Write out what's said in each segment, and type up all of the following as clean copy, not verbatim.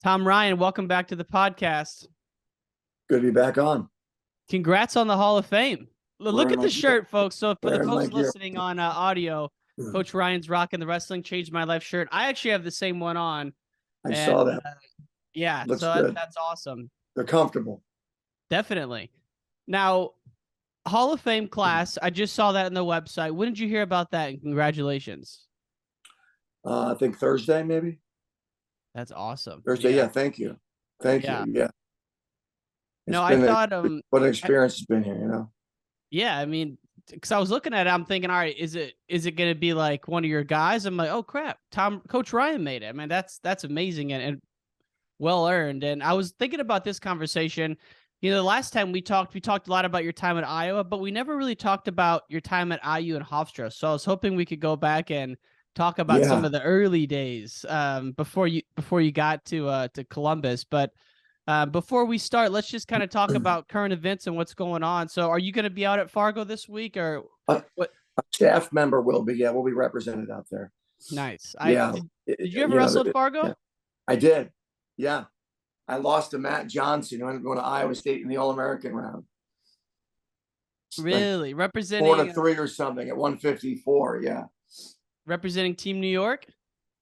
Tom Ryan, welcome back to the podcast. Good to be back on. Congrats on the Hall of Fame. Look at the shirt, folks. So for the folks listening on audio, Coach Ryan's rocking the Wrestling Changed My Life shirt. I actually have the same one on. I saw that. Yeah, looks so good. That's awesome. They're comfortable. Definitely. Now, Hall of Fame class, I just saw that on the website. When did you hear about that? And congratulations. I think Thursday, maybe. That's awesome. Thursday, yeah. Thank you. Thank you. Yeah. I thought what an experience it's been here, Yeah, I mean, because I was looking at it, I'm thinking, all right, is it going to be like one of your guys? I'm like, oh crap, Coach Ryan made it. I mean, that's amazing and well earned. And I was thinking about this conversation. You know, the last time we talked a lot about your time at Iowa, but we never really talked about your time at IU and Hofstra. So I was hoping we could go back and talk about some of the early days before you got to Columbus. But before we start, let's just kind of talk about current events and what's going on. So are you going to be out at Fargo this week or what? A staff member will be. Yeah, we'll be represented out there. Nice. Did you ever wrestle at Fargo? Yeah, I did. Yeah. I lost to Matt Johnson, who ended up going to Iowa State in the All-American round. Really? Like representing 4-3 or something at 154, yeah. Representing Team New York?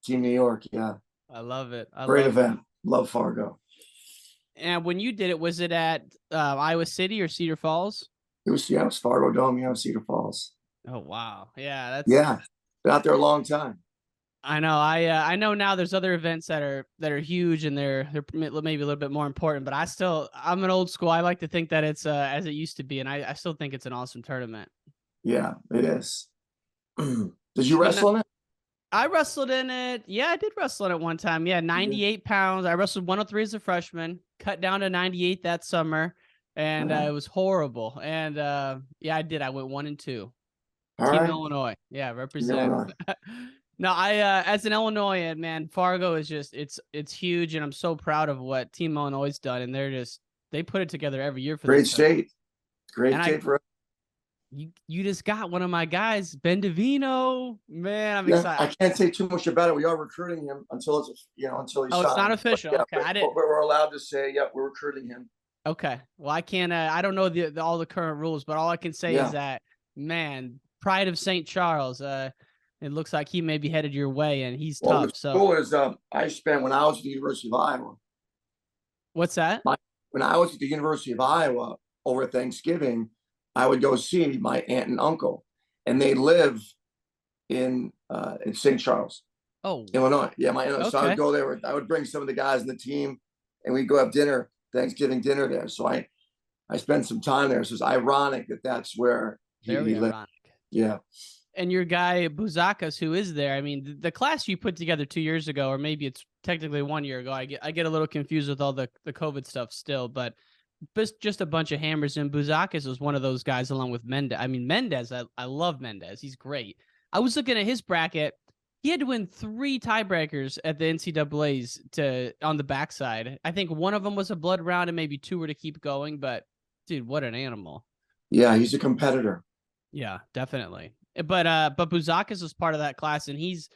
Team New York, yeah. I love it. Great event. Love Fargo. And when you did it, was it at Iowa City or Cedar Falls? It was Fargo Dome, Cedar Falls. Oh wow, yeah, been out there a long time. I know. I know now. There's other events that are huge and they're maybe a little bit more important. But I'm an old school. I like to think that it's as it used to be, and I still think it's an awesome tournament. Yeah, it is. Did you wrestle in it? I wrestled in it. Yeah, I did wrestle in it one time. Yeah, 98 pounds. I wrestled 103 as a freshman, cut down to 98 that summer, and it was horrible. And I did. I went 1-2. Team Illinois. Yeah, represent. No, as an Illinoisan, man, Fargo is just it's huge, and I'm so proud of what Team Illinois has done, and they put it together every year for great state. Great state for us. You just got one of my guys, Ben DeVino. Man, I'm excited. I can't say too much about it. We are recruiting him until it's until he's signed. It's not official. But, okay, I didn't. But we're allowed to say, we're recruiting him. Okay. Well, I can't. I don't know all the current rules, but all I can say is that, man, pride of St. Charles. It looks like he may be headed your way, and he's tough. So cool is I spent when I was at the University of Iowa. What's that? When I was at the University of Iowa over Thanksgiving, I would go see my aunt and uncle, and they live in St. Charles, Illinois. Yeah, my aunt. Okay. So I would go there. I would bring some of the guys in the team, and we'd go have dinner, Thanksgiving dinner there. So I spent some time there. So it's ironic that that's where he lived. Ironic. Yeah. And your guy Buzakas, who is there, I mean, the class you put together 2 years ago, or maybe it's technically 1 year ago. I get a little confused with all the COVID stuff still, but just a bunch of hammers. And Buzakas was one of those guys along with Mendez. I mean, Mendez, I love Mendez. He's great. I was looking at his bracket. He had to win 3 tiebreakers at the NCAAs on the backside. I think one of them was a blood round and maybe 2 were to keep going. But dude, what an animal! Yeah, he's a competitor. Yeah, definitely. But Buzakas was part of that class, and he's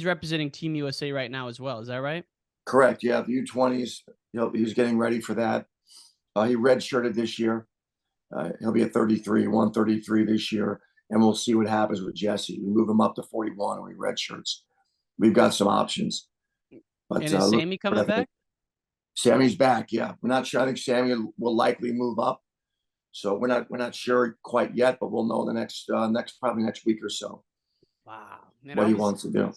representing Team USA right now as well. Is that right? Correct. Yeah, the U20s. He's getting ready for that. He redshirted this year. He'll be at 133 this year, and we'll see what happens with Jesse. We move him up to 41 when he redshirts. We've got some options. But, and is Sammy coming back? Sammy's back. Yeah, we're not sure. I think Sammy will likely move up. So we're not sure quite yet, but we'll know the next week or so. Wow, what he wants to do.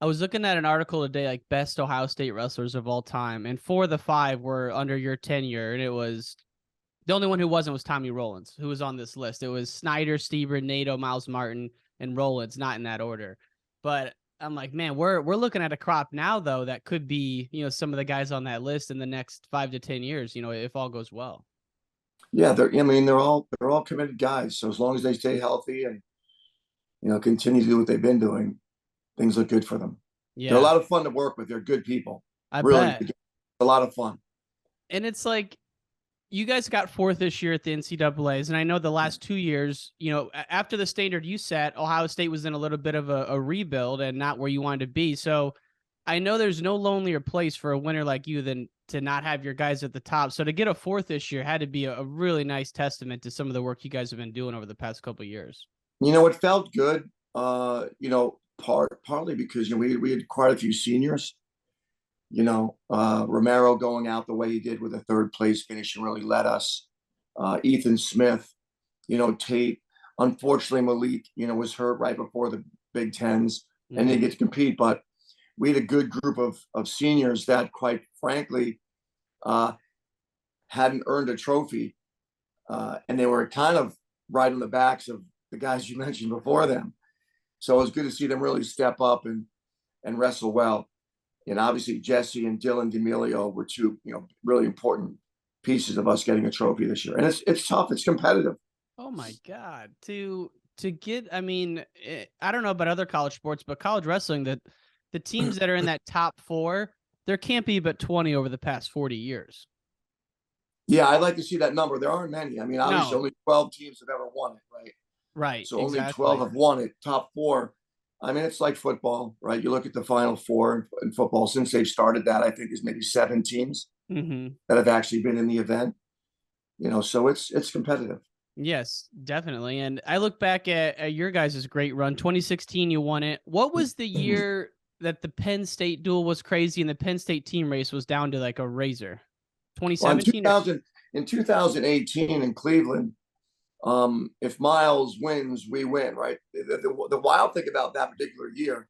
I was looking at an article today, like best Ohio State wrestlers of all time, and 4 of the 5 were under your tenure, and it was the only one who wasn't was Tommy Rollins, who was on this list. It was Snyder, Stieber, Nato, Miles Martin, and Rollins, not in that order. But I'm like, man, we're looking at a crop now though that could be some of the guys on that list in the next 5 to 10 years, if all goes well. Yeah, they're all committed guys. So as long as they stay healthy and continue to do what they've been doing, things look good for them. Yeah, they're a lot of fun to work with. They're good people. I bet. A lot of fun. And it's like you guys got 4th this year at the NCAAs, and I know the last 2 years, after the standard you set, Ohio State was in a little bit of a rebuild and not where you wanted to be. So I know there's no lonelier place for a winner like you than to not have your guys at the top. So to get a fourth this year had to be a really nice testament to some of the work you guys have been doing over the past couple of years. It felt good. Partly because we had quite a few seniors. Romero going out the way he did with a third place finish and really led us. Ethan Smith, Tate. Unfortunately, Malik, was hurt right before the Big Tens and didn't get to compete. But we had a good group of seniors that, quite frankly, hadn't earned a trophy. And they were kind of right on the backs of the guys you mentioned before them. So it was good to see them really step up and wrestle well. And obviously Jesse and Dylan D'Amelio were two, really important pieces of us getting a trophy this year. And it's tough. It's competitive. Oh my God. To get, I mean, I don't know about other college sports, but college wrestling, the teams that are in that top 4, there can't be but 20 over the past 40 years. Yeah, I'd like to see that number. There aren't many. I mean, obviously only 12 teams have ever won it, right? Right. So only 12 have won it. Top 4. I mean, it's like football, right? You look at the Final Four in football. Since they've started that, I think there's maybe 7 teams that have actually been in the event. So it's competitive. Yes, definitely. And I look back at your guys' great run. 2016, you won it. What was the year that the Penn State duel was crazy and the Penn State team race was down to like a razor? 2017? Well, in 2018 in Cleveland, if Miles wins, we win, right? The wild thing about that particular year,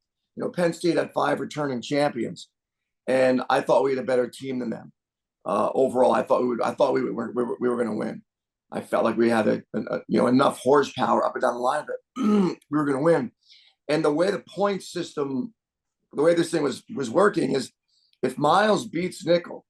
Penn State had 5 returning champions, and I thought we had a better team than them. Overall, I thought we were going to win. I felt like we had enough horsepower up and down the line of it. We were going to win. And the way the point system, the way this thing was working is, if Miles beats Nickel,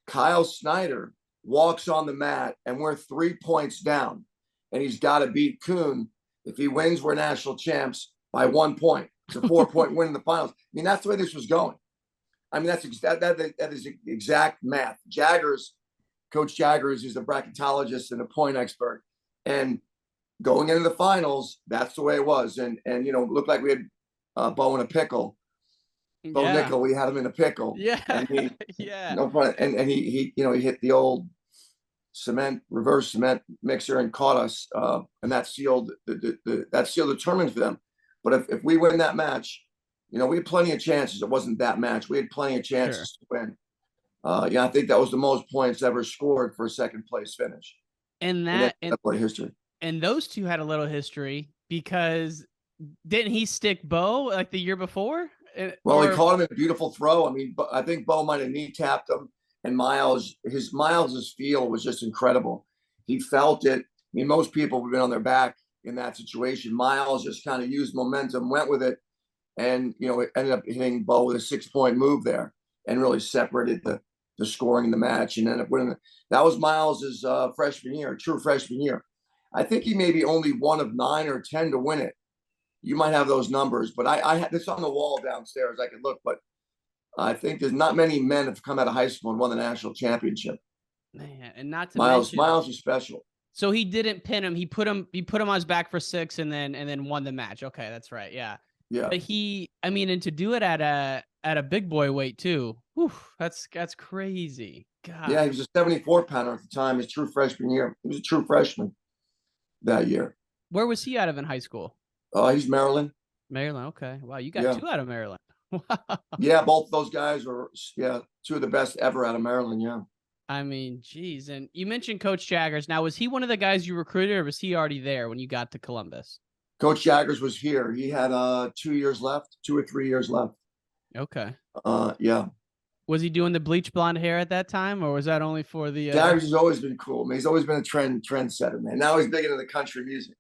Kyle Snyder walks on the mat and we're 3 points down, and he's got to beat Kuhn. If he wins, we're national champs by 1 point. It's a 4-point win in the finals. I mean, that's the way this was going. I mean, that is exact math. Coach Jaggers is a bracketologist and a point expert. And going into the finals, that's the way it was. And looked like we had Bo in a pickle. Bo Nickel, we had him in a pickle. Yeah. And he, yeah. No fun. And he hit the old reverse cement mixer and caught us. And that sealed the tournament for them. But if we win that match, we had plenty of chances. It wasn't that match. We had plenty of chances to win. I think that was the most points ever scored for a second place finish. And history. And those two had a little history, because didn't he stick Bo like the year before? Well, he caught him in a beautiful throw. I mean, I think Bo might have knee tapped him, and Miles's feel was just incredible. He felt it. I mean, most people would have been on their back in that situation. Miles just kind of used momentum, went with it, and it ended up hitting Bo with a 6-point move there, and really separated the scoring in the match, and ended up winning. That was Miles's freshman year, true freshman year. I think he may be only one of 9 or 10 to win it. You might have those numbers, but I had this on the wall downstairs. I could look, but I think there's not many men have come out of high school and won the national championship. Man, and not to Miles is special. So he didn't pin him. He put him on his back for 6 and then won the match. Okay, that's right. Yeah. Yeah. But and to do it at a big boy weight too. Whew, that's crazy. God. Yeah, he was a 74-pounder at the time, his true freshman year. He was a true freshman that year. Where was he out of in high school? He's Maryland. Maryland, okay. Wow, you got 2 out of Maryland. Yeah, both those guys were 2 of the best ever out of Maryland, yeah. I mean, geez. And you mentioned Coach Jaggers. Now, was he one of the guys you recruited, or was he already there when you got to Columbus? Coach Jaggers was here. He had 2 years left, 2 or 3 years left. Okay. Yeah. Was he doing the bleach blonde hair at that time, or was that only for the? Jaggers has always been cool. Man, he's always been a trendsetter, man. Now he's big into the country music.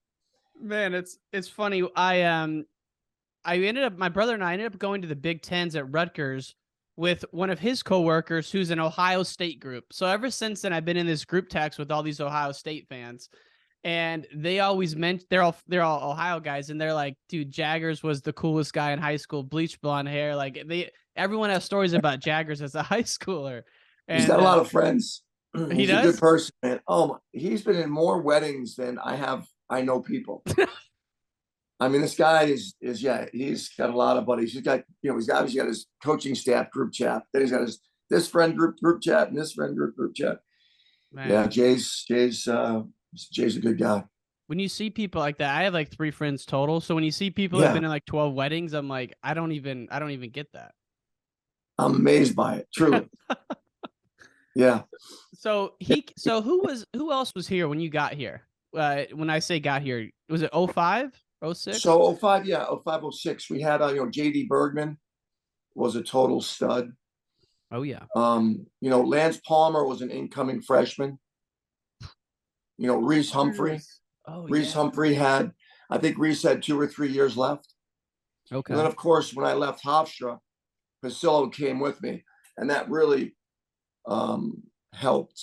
Man, it's funny. My brother and I ended up going to the Big Tens at Rutgers with one of his coworkers who's an Ohio State group. So ever since then, I've been in this group text with all these Ohio State fans, and they always they're all Ohio guys, and they're like, dude, Jaggers was the coolest guy in high school, bleach blonde hair. Like everyone has stories about Jaggers as a high schooler. And, he's got a lot of friends. He's a good person, man. Oh, he's been in more weddings than I know people. I mean, this guy is yeah, he's got a lot of buddies. He's got, he's obviously got his coaching staff group chat. Then he's got this friend group chat and this friend group chat. Man. Yeah, Jay's a good guy. When you see people like that, I have like 3 friends total. So when you see people who've been in like 12 weddings, I'm like, I don't even get that. I'm amazed by it, truly. Yeah. So who else was here when you got here? When I say got here, was it 05, 06? So 05, yeah, 05, 06. We had JD Bergman was a total stud. Oh yeah. Lance Palmer was an incoming freshman. Reese Humphrey. Oh, Reese Humphrey I think Reese had 2 or 3 years left. Okay. And then of course, when I left Hofstra, Pasillo came with me, and that really helped.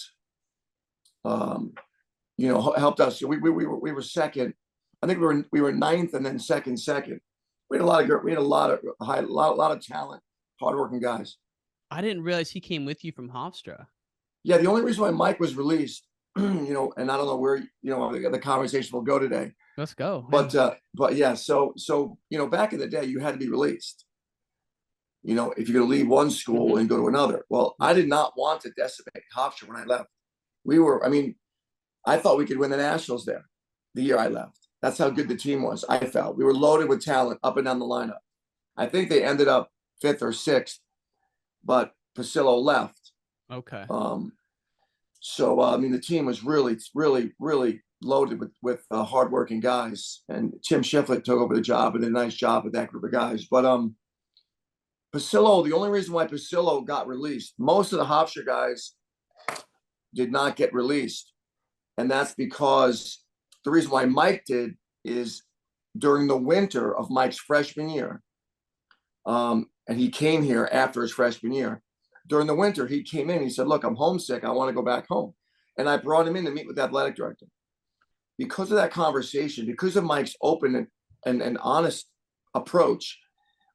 Helped us. We were second. I think we were ninth, and then second. We had a lot of talent, hardworking guys. I didn't realize he came with you from Hofstra. Yeah, the only reason why Mike was released, and I don't know where the conversation will go today. Let's go. But yeah, so back in the day, you had to be released. If you're going to leave one school and go to another. Well, I did not want to decimate Hofstra when I left. I thought we could win the Nationals there the year I left. That's how good the team was. I felt we were loaded with talent up and down the lineup. I think they ended up 5th or 6th, but Pasillo left. Okay. So the team was really, really, really loaded with hardworking guys, and Tim Shiflett took over the job and did a nice job with that group of guys. But Pasillo, the only reason why Pasillo got released, most of the Hofstra guys did not get released. And that's because the reason why Mike did is during the winter of Mike's freshman year, and he came here after his freshman year. During the winter, he came in, he said, look, I'm homesick. I want to go back home. And I brought him in to meet with the athletic director. Because of that conversation, because of Mike's open and honest approach,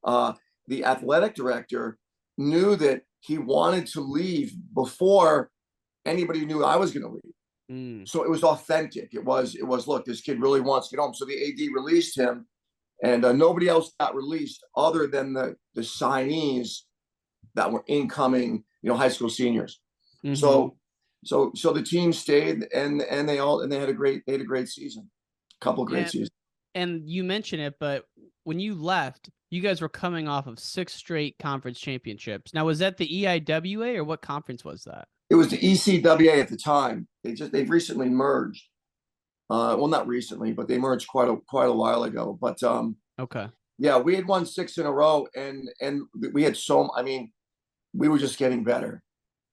the athletic director knew that he wanted to leave before anybody knew I was going to leave. So it was authentic. It was, look, this kid really wants to get home. So the AD released him, and nobody else got released other than the signees that were incoming, high school seniors. So the team stayed, and they had a great season, couple great seasons. And you mentioned it, but when you left, you guys were coming off of 6 straight conference championships. Now, was that the EIWA, or what conference was that? It was the ECWA at the time. They've recently merged. Well, not recently, but they merged quite a while ago. But okay. Yeah, we had won 6 in a row, and we had we were just getting better.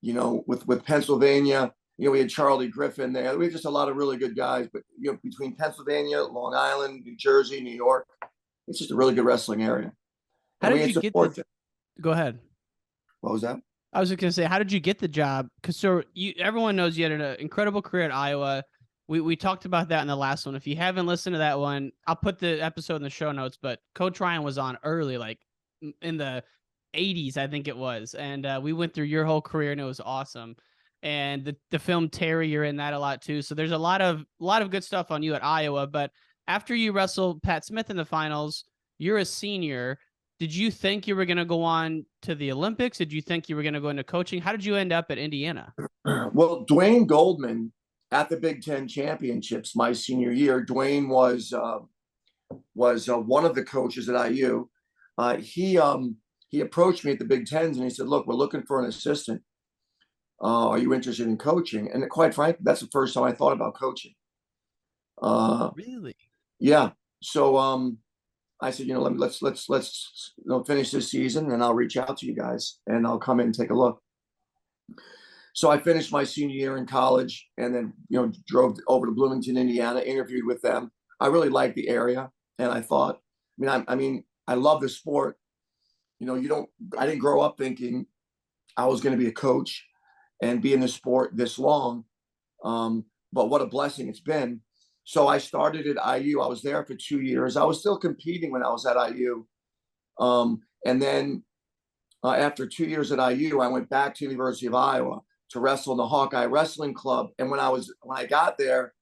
With Pennsylvania, we had Charlie Griffin there. We had just a lot of really good guys. But between Pennsylvania, Long Island, New Jersey, New York, it's just a really good wrestling area. How did you get Go ahead. What was that? I was just going to say, how did you get the job? Because everyone knows you had an incredible career at Iowa. We talked about that in the last one. If you haven't listened to that one, I'll put the episode in the show notes. But Coach Ryan was on early, like in the 80s, I think it was. And we went through your whole career, and it was awesome. And the film Terry, you're in that a lot too. So there's a lot of good stuff on you at Iowa. But after you wrestled Pat Smith in the finals, you're a senior. Did you think you were going to go on to the Olympics? Did you think you were going to go into coaching? How did you end up at Indiana? Well, Dwayne Goldman at the Big Ten Championships my senior year, Dwayne was one of the coaches at IU. He approached me at the Big Tens, and he said, look, we're looking for an assistant. Are you interested in coaching? And quite frankly, that's the first time I thought about coaching. Really? Yeah. So I said, let's finish this season, and I'll reach out to you guys, and I'll come in and take a look. So I finished my senior year in college, and then drove over to Bloomington, Indiana, interviewed with them. I really liked the area, and I thought, I love the sport. I didn't grow up thinking I was going to be a coach and be in the sport this long, but what a blessing it's been. So I started at IU. I was there for 2 years. I was still competing when I was at IU. And then after 2 years at IU, I went back to the University of Iowa to wrestle in the Hawkeye Wrestling Club. And when I got there,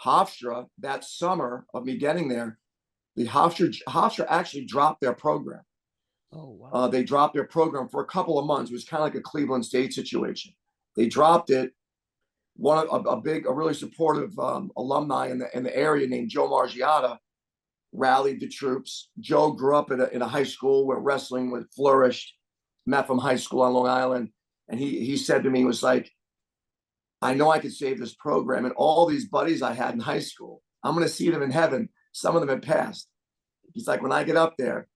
Hofstra, that summer of me getting there, The Hofstra actually dropped their program. Oh, wow. They dropped their program for a couple of months. It was kind of like a Cleveland State situation. They dropped it. A really supportive alumni in the area named Joe Margiotta rallied the troops. Joe grew up in a high school where wrestling was flourished. Met from high school on Long Island, and he said to me, he was like, I know I could save this program, and all these buddies I had in high school, I'm going to see them in heaven. Some of them had passed. He's like, when I get up there,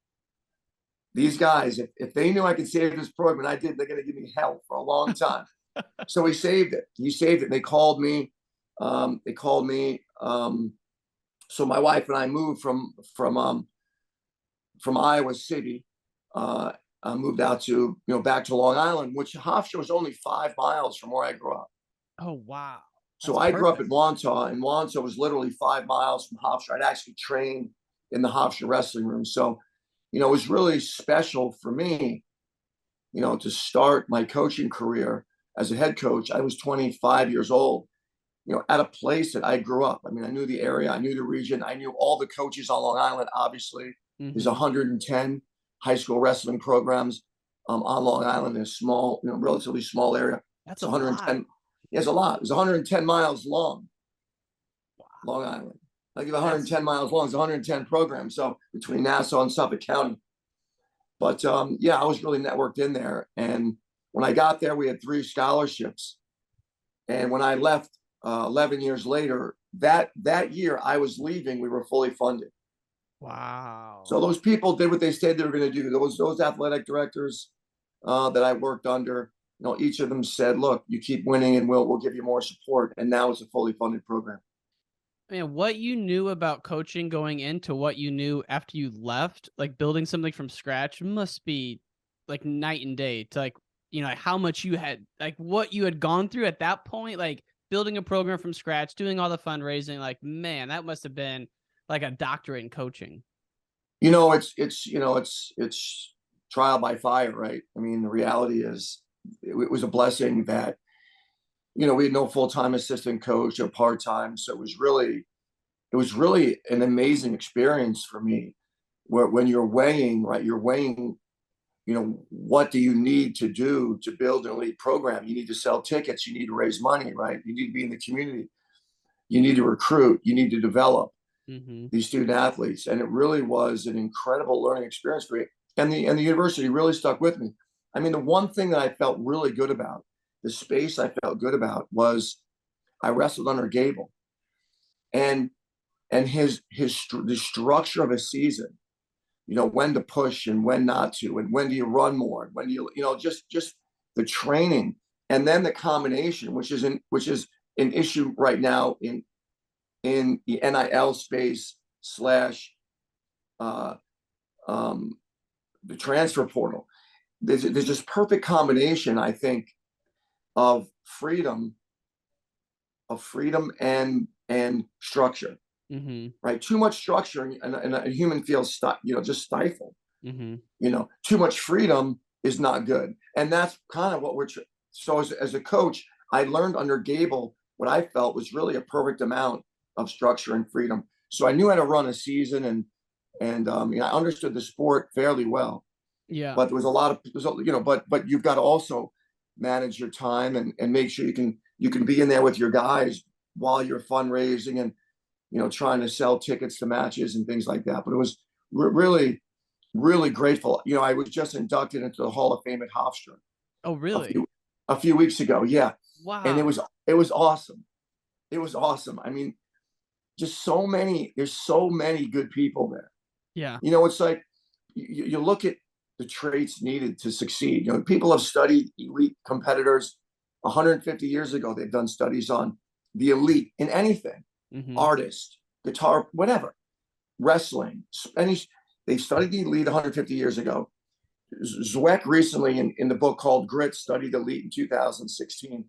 these guys, if they knew I could save this program, and I did, they're going to give me hell for a long time. So he saved it. He saved it. And they called me. So my wife and I moved from Iowa City. I moved out to back to Long Island, which Hofstra was only 5 miles from where I grew up. Oh, wow. So I grew up in Wantagh, and Wantagh was literally 5 miles from Hofstra. I'd actually trained in the Hofstra wrestling room. So, it was really special for me, to start my coaching career as a head coach. I was 25 years old, at a place that I grew up. I mean, I knew the area, I knew the region, I knew all the coaches on Long Island. Obviously, there's 110 high school wrestling programs on Long Island in a small, relatively small area. That's 110. Yeah, it's a lot. It's 110 miles long. Wow. Long Island. Like 110 miles long. It's 110 programs. So between Nassau and Suffolk County. But I was really networked in there. And when I got there, we had 3 scholarships. And when I left 11 years later, that year I was leaving, we were fully funded. Wow. So those people did what they said they were going to do. Those athletic directors that I worked under, each of them said, look, you keep winning and we'll give you more support. And now it's a fully funded program. Man, what you knew about coaching going into what you knew after you left, like building something from scratch, must be like night and day to like, how much you had, like what you had gone through at that point, like building a program from scratch, doing all the fundraising, like, man, that must have been like a doctorate in coaching. It's trial by fire, right? I mean, the reality is it was a blessing that, we had no full-time assistant coach or part-time. So it was really an amazing experience for me where when you're weighing, right, what do you need to do to build an elite program? You need to sell tickets. You need to raise money, right? You need to be in the community. You need to recruit. You need to develop these student athletes. And it really was an incredible learning experience for me. And the university really stuck with me. I mean, the one thing that I felt really good about, the space I felt good about, was I wrestled under Gable, and the structure of a season, when to push and when not to, and when do you run more, and when do you, just the training, and then the combination, which is an issue right now in the NIL space / the transfer portal. There's this perfect combination, I think, of freedom and structure. Right? Too much structure and a human feels just stifled. Too much freedom is not good, and that's kind of what we're. So as a coach, I learned under Gable what I felt was really a perfect amount of structure and freedom. So I knew how to run a season, and I understood the sport fairly well. Yeah. But there was a lot of, but you've got to also manage your time and make sure you can be in there with your guys while you're fundraising and, trying to sell tickets to matches and things like that. But it was really, really grateful. I was just inducted into the Hall of Fame at Hofstra. Oh, really? A few weeks ago. Yeah. Wow. And it was awesome. It was awesome. I mean, there's so many good people there. Yeah. It's like you look at the traits needed to succeed. People have studied elite competitors 150 years ago. They've done studies on the elite in anything, artist, guitar, whatever, wrestling, they studied the elite 150 years ago. Zweck recently in the book called Grit studied the elite in 2016.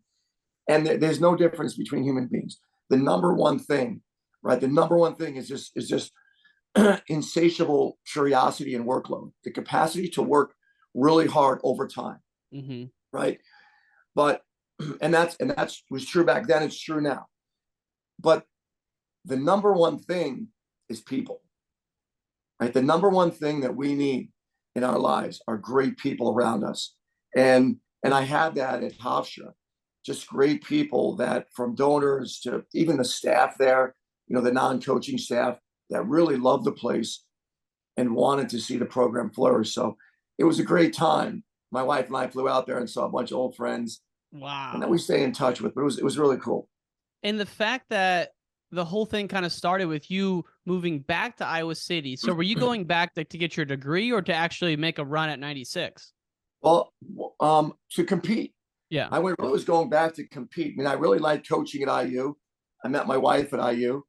And there's no difference between human beings. The number one thing, right? The number one thing is just insatiable curiosity and workload, the capacity to work really hard over time, right? But and that's was true back then. It's true now. But the number one thing is people. right? The number one thing that we need in our lives are great people around us. And I had that at Hofstra, just great people that, from donors to even the staff there, the non-coaching staff, that really loved the place and wanted to see the program flourish. So it was a great time. My wife and I flew out there and saw a bunch of old friends. Wow. And that we stay in touch with, but it was really cool. And the fact that the whole thing kind of started with you moving back to Iowa City. So were you going back to get your degree or to actually make a run at 96? Well, to compete. Yeah. I was going back to compete. I mean, I really liked coaching at IU. I met my wife at IU.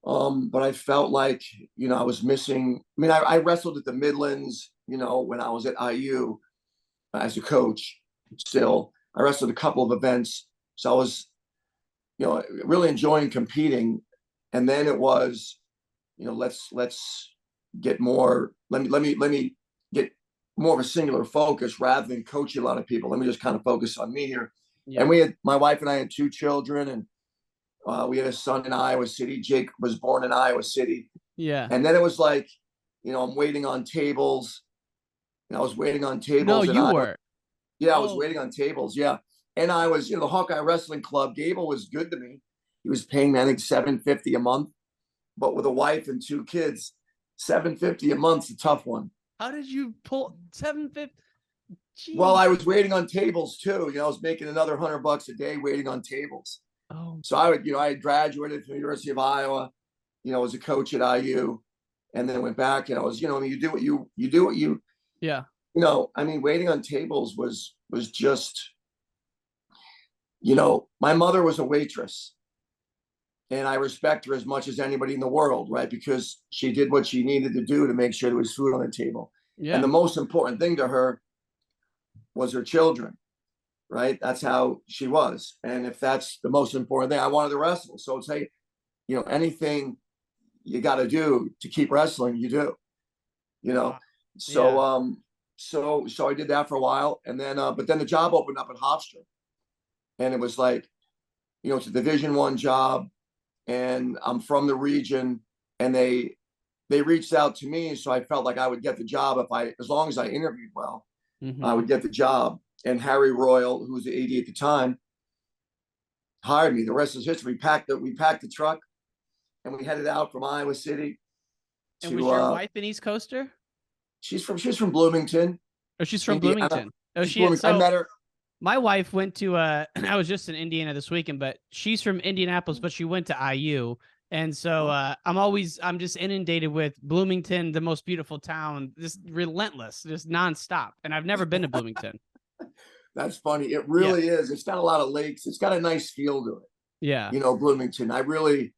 But I felt like, I was missing. I mean, I wrestled at the Midlands, when I was at IU as a coach still. I wrestled a couple of events. So I was, really enjoying competing. And then it was, let's get more, let me get more of a singular focus rather than coaching a lot of people. Let me just kind of focus on me here. Yeah. And my wife and I had 2 children, and we had a son in Iowa City. Jake was born in Iowa City. Yeah. And then it was like, I'm waiting on tables. And I was waiting on tables. No, you were. Yeah, I was waiting on tables. Yeah. And I was, the Hawkeye Wrestling Club, Gable was good to me. He was paying me, I think, $750 a month. But with a wife and 2 kids, $750 a month's a tough one. How did you pull $750? Jeez. Well, I was waiting on tables too. I was making another $100 a day waiting on tables. Oh. So I had graduated from the University of Iowa, as a coach at IU, and then went back, and I was, you do what you. Yeah. Waiting on tables was just, my mother was a waitress, and I respect her as much as anybody in the world, right? Because she did what she needed to do to make sure there was food on the table. Yeah. And the most important thing to her was her children, right? That's how she was. And if that's the most important thing, I wanted to wrestle. So it's like, anything you got to do to keep wrestling, you do, So, yeah. So I did that for a while, and then, but then the job opened up at Hofstra, and it was like, it's a Division I job, and I'm from the region, and they reached out to me. So I felt like I would get the job as long as I interviewed well, I would get the job. And Harry Royal, who was the AD at the time, hired me. The rest is history. We packed the truck, and we headed out from Iowa City. And was your wife an East Coaster? She's from Bloomington. Oh, she's from Indiana. Bloomington. Oh, Bloomington. I met her. My wife went to I was just in Indiana this weekend, but she's from Indianapolis, but she went to IU. And so I'm just inundated with Bloomington, the most beautiful town, just relentless, just nonstop. And I've never been to Bloomington. That's funny. It really is. It's got a lot of lakes. It's got a nice feel to it. Yeah. Bloomington. I really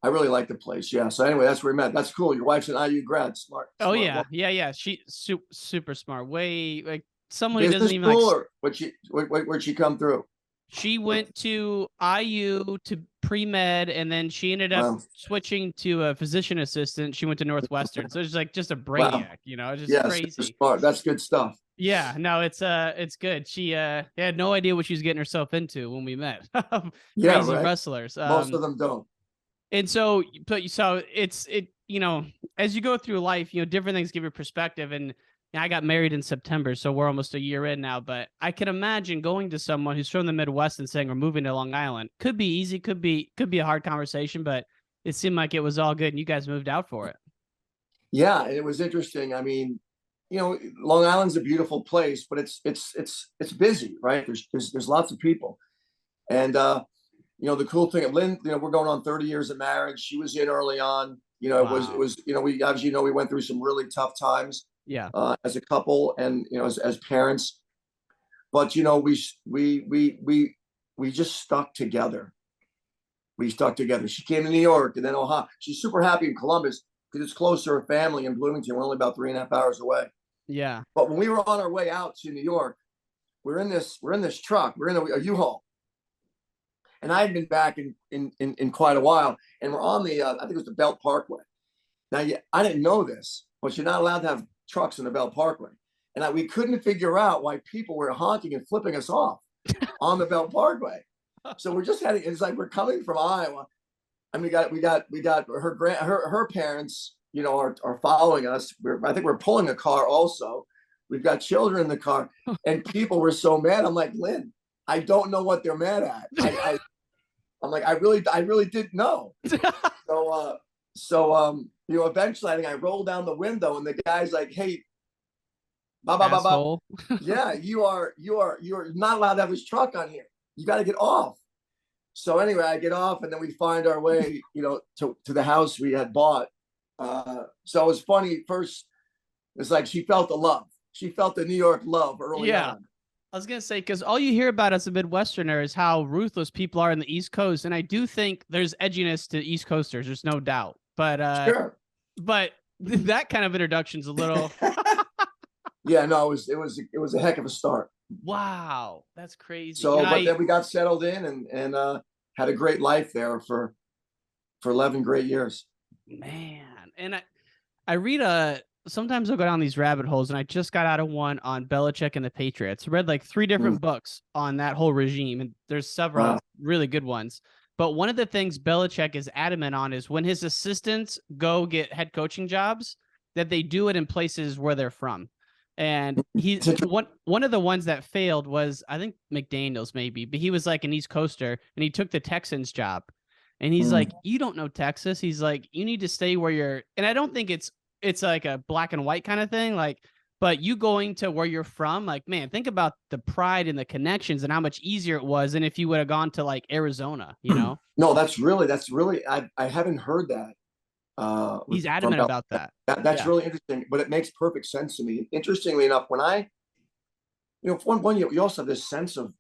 like the place. Yeah. So anyway, that's where we met. That's cool. Your wife's an IU grad. Smart. Oh, smart yeah. woman. Yeah. She super smart. Way like someone who Business doesn't even like. Where'd she come through? She went to IU to pre-med, and then she ended up switching to a physician assistant. She went to Northwestern. So it's like just a brainiac, just crazy. Smart. That's good stuff. Yeah, no, it's good. She had no idea what she was getting herself into when we met. Crazy wrestlers. Most of them don't. And so it's as you go through life, different things give you perspective. And I got married in September, so we're almost a year in now. But I can imagine going to someone who's from the Midwest and saying we're moving to Long Island. Could be easy, could be a hard conversation, but it seemed like it was all good, and you guys moved out for it. Yeah, it was interesting. I mean, Long Island's a beautiful place, but it's busy, right? There's lots of people, and the cool thing at Lynn, we're going on 30 years of marriage. She was in early on. It was we obviously we went through some really tough times. Yeah. As a couple, and as parents, but we just stuck together. She came to New York, and then Ohio. She's super happy in Columbus because it's close to her family in Bloomington. We're only about 3.5 hours away. Yeah. But when we were on our way out to New York, we're in this truck. We're in a U-Haul, and I had been back in quite a while, and we're on the I think it was the Belt Parkway. Now, I didn't know this, but you're not allowed to have trucks in the Belt Parkway, and we couldn't figure out why people were honking and flipping us off on the Belt Parkway. So we're just heading. It's like we're coming from Iowa, and we got her parents are following us. I think we're pulling a car also. We've got children in the car, and people were so mad. I'm like, Lynn, I don't know what they're mad at. I'm like, I really didn't know. So eventually I think I rolled down the window, and the guy's like, hey, yeah, you're not allowed to have his truck on here. You got to get off. So anyway, I get off, and then we find our way, to the house we had bought. So it was funny. First, it's like she felt the love. She felt the New York love early on. I was going to say, because all you hear about as a Midwesterner is how ruthless people are in the East Coast. And I do think there's edginess to East Coasters. There's no doubt. But sure. But that kind of introduction's a little. Yeah, no, it was a heck of a start. Wow, that's crazy. So, but then we got settled in and had a great life there for 11 great years. Man, and I read sometimes I'll go down these rabbit holes, and I just got out of one on Belichick and the Patriots. I read like 3 different books on that whole regime, and there's several really good ones. But one of the things Belichick is adamant on is when his assistants go get head coaching jobs, that they do it in places where they're from. And one of the ones that failed was, I think, McDaniels maybe, but he was like an East Coaster, and he took the Texans job. And he's like, you don't know Texas. He's like, you need to stay where you're. And I don't think it's like a black and white kind of thing. Like, but you going to where you're from, like, man, think about the pride and the connections and how much easier it was than if you would have gone to like Arizona, No, that's really, I haven't heard that. He's adamant about that. That's really interesting, but it makes perfect sense to me. Interestingly enough, when you also have this sense of,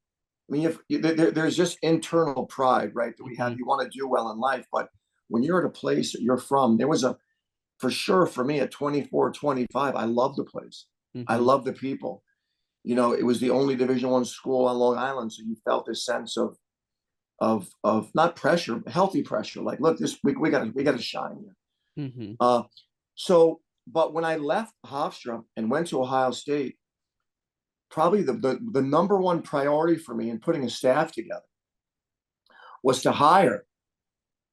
I mean, there's just internal pride, right? That we have. You want to do well in life, but when you're at a place that you're from, there was for sure for me at 24, 25, I loved the place. I love the people. It was the only Division I school on Long Island, so you felt this sense of not pressure, but healthy pressure. Like, look, we got to shine here. But when I left Hofstra and went to Ohio State, probably the number one priority for me in putting a staff together was to hire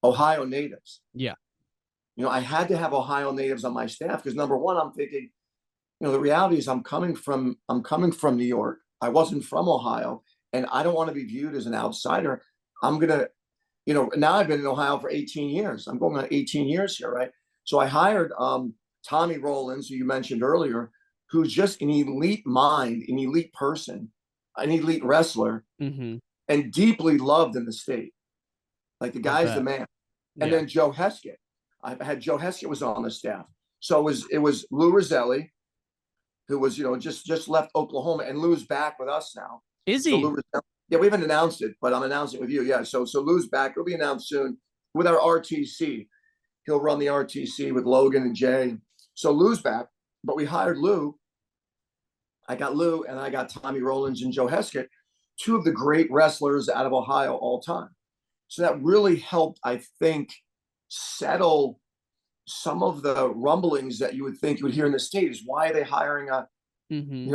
Ohio natives. Yeah. I had to have Ohio natives on my staff because number one, I'm thinking, the reality is I'm coming from New York. I wasn't from Ohio, and I don't want to be viewed as an outsider. I'm gonna, now I've been in Ohio for 18 years. I'm going on 18 years here, right? So I hired Tommy Rollins, who you mentioned earlier, who's just an elite mind, an elite person, an elite wrestler, and deeply loved in the state. Like, the guy's the man. And then Joe Heskett. I had Joe Heskett was on the staff. So it was Lou Roselli, who was, just left Oklahoma, and Lou's back with us now. Is he? So yeah, we haven't announced it, but I'm announcing it with you. Yeah. So Lou's back. It'll be announced soon with our RTC. He'll run the RTC with Logan and Jay. So Lou's back, but we hired Lou. I got Lou, and I got Tommy Rollins and Joe Heskett, 2 of the great wrestlers out of Ohio all time. So that really helped, I think, settle some of the rumblings that you would think you would hear in the state. Is why are they hiring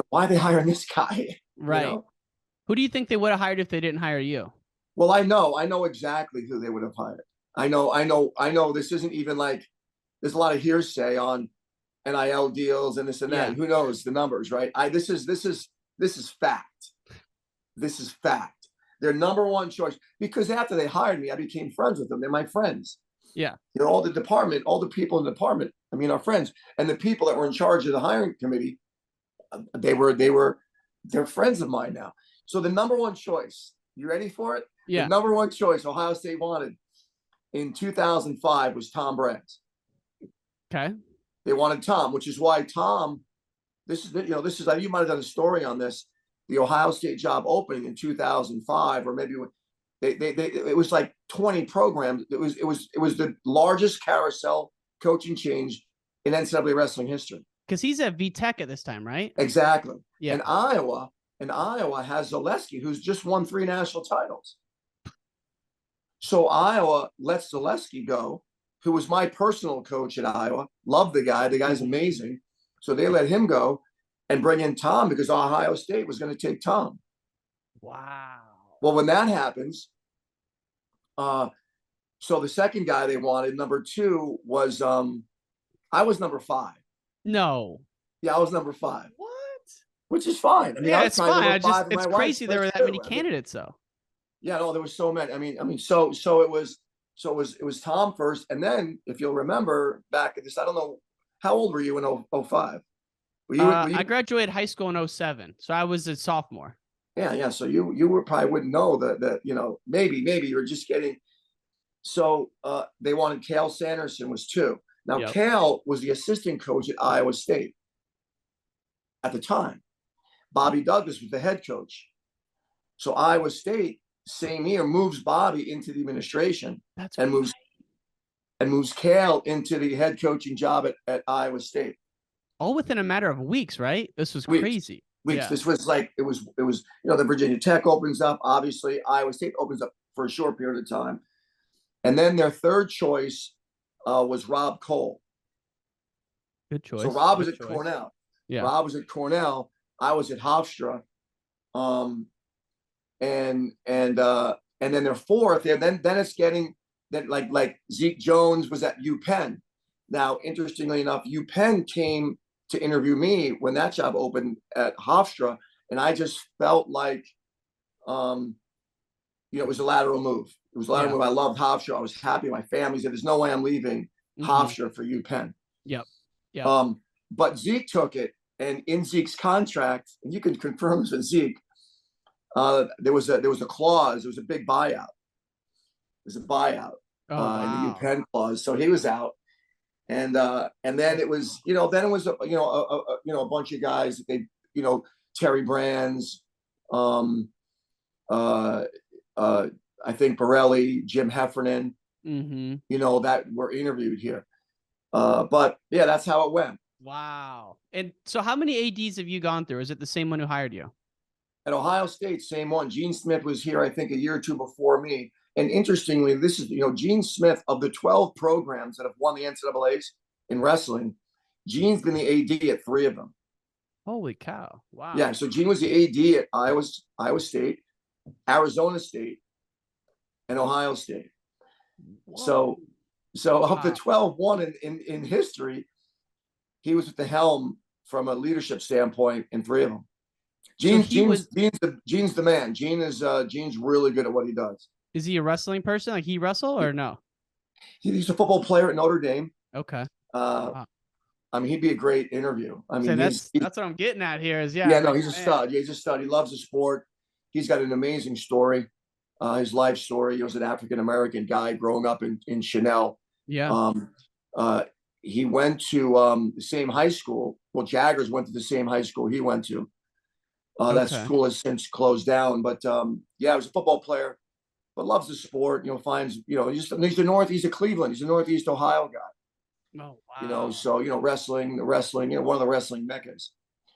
why are they hiring this guy? Right. Who do you think they would have hired if they didn't hire you? Well, I know exactly who they would have hired. I know this isn't even like, there's a lot of hearsay on NIL deals and this and that. Who knows the numbers, right? This is fact. This is fact. Their number one choice, because after they hired me, I became friends with them. They're my friends. Yeah. All the people in the department, are friends. And the people that were in charge of the hiring committee, they're friends of mine now. So the number one choice, you ready for it? Yeah. The number one choice Ohio State wanted in 2005 was Tom Brands. Okay. They wanted Tom, which is why Tom, you might have done a story on this, the Ohio State job opening in 2005, or maybe it was like 20 programs. It was the largest carousel coaching change in NCAA wrestling history. Because he's at VTech at this time, right? Exactly. Yeah. And Iowa has Zaleski, who's just won 3 national titles. So Iowa lets Zaleski go, who was my personal coach at Iowa. Love the guy. The guy's amazing. So they let him go and bring in Tom because Ohio State was going to take Tom. Wow. Well, when that happens, so the second guy they wanted, number 2, was I was number 5. No. Yeah, I was number 5. What? Which is fine. I mean, yeah, I was it's probably fine. number 5 in It's my wife's crazy there were list that many too. candidates though. Yeah, no, there was so many. I mean, so it was Tom first, and then if you'll remember back at this, I don't know, how old were you in 05? Were you I graduated high school in 07, so I was a sophomore. Yeah. So you were probably wouldn't know that maybe you were just getting. So they wanted Cale Sanderson was 2. Now Yep. Cale was the assistant coach at Iowa State at the time. Bobby Douglas was the head coach. So Iowa State same year moves Bobby into the administration. That's and right. moves Cale into the head coaching job at Iowa State. All within a matter of weeks, right? This was crazy. Weeks. Yeah. This was like it was the Virginia Tech opens up, obviously Iowa State opens up for a short period of time, and then their third choice was Rob Cole. Good choice. So Rob was at Cornell. Yeah. Rob was at Cornell. I was at Hofstra, and then their fourth. And then it's getting that like Zeke Jones was at UPenn. Now, interestingly enough, UPenn came to interview me when that job opened at Hofstra, and I just felt like, it was a lateral move. It was a lateral move. I loved Hofstra. I was happy. My family said, "There's no way I'm leaving Hofstra for UPenn." Yep. But Zeke took it, and in Zeke's contract, and you can confirm this with Zeke, there was a clause. There was a big buyout. There's a buyout in the UPenn clause, so he was out. And then it was, a bunch of guys that they, Terry Brands, I think Borelli, Jim Heffernan, that were interviewed here. But yeah, that's how it went. Wow. And so how many ADs have you gone through? Is it the same one who hired you? At Ohio State, same one. Gene Smith was here, I think, a year or two before me. And interestingly, this is, Gene Smith, of the 12 programs that have won the NCAAs in wrestling, Gene's been the AD at 3 of them. Holy cow. Wow. Yeah. So Gene was the AD at Iowa State, Arizona State, and Ohio State. Whoa. So of the 12 won in history, he was at the helm from a leadership standpoint in 3 of them. Gene's the man. Gene's really good at what he does. Is he a wrestling person? Like he wrestle or no? He's a football player at Notre Dame. Okay. I mean, he'd be a great interview. I mean, that's what I'm getting at here is, he's a stud. Yeah, he's a stud. He loves the sport. He's got an amazing story. His life story. He was an African-American guy growing up in Chanel. Yeah. He went to the same high school. Well, Jaggers went to the same high school he went to. That school has since closed down. But he was a football player, but loves the sport. He's he's a Cleveland. He's a Northeast Ohio guy. Oh, wow. So wrestling, one of the wrestling meccas.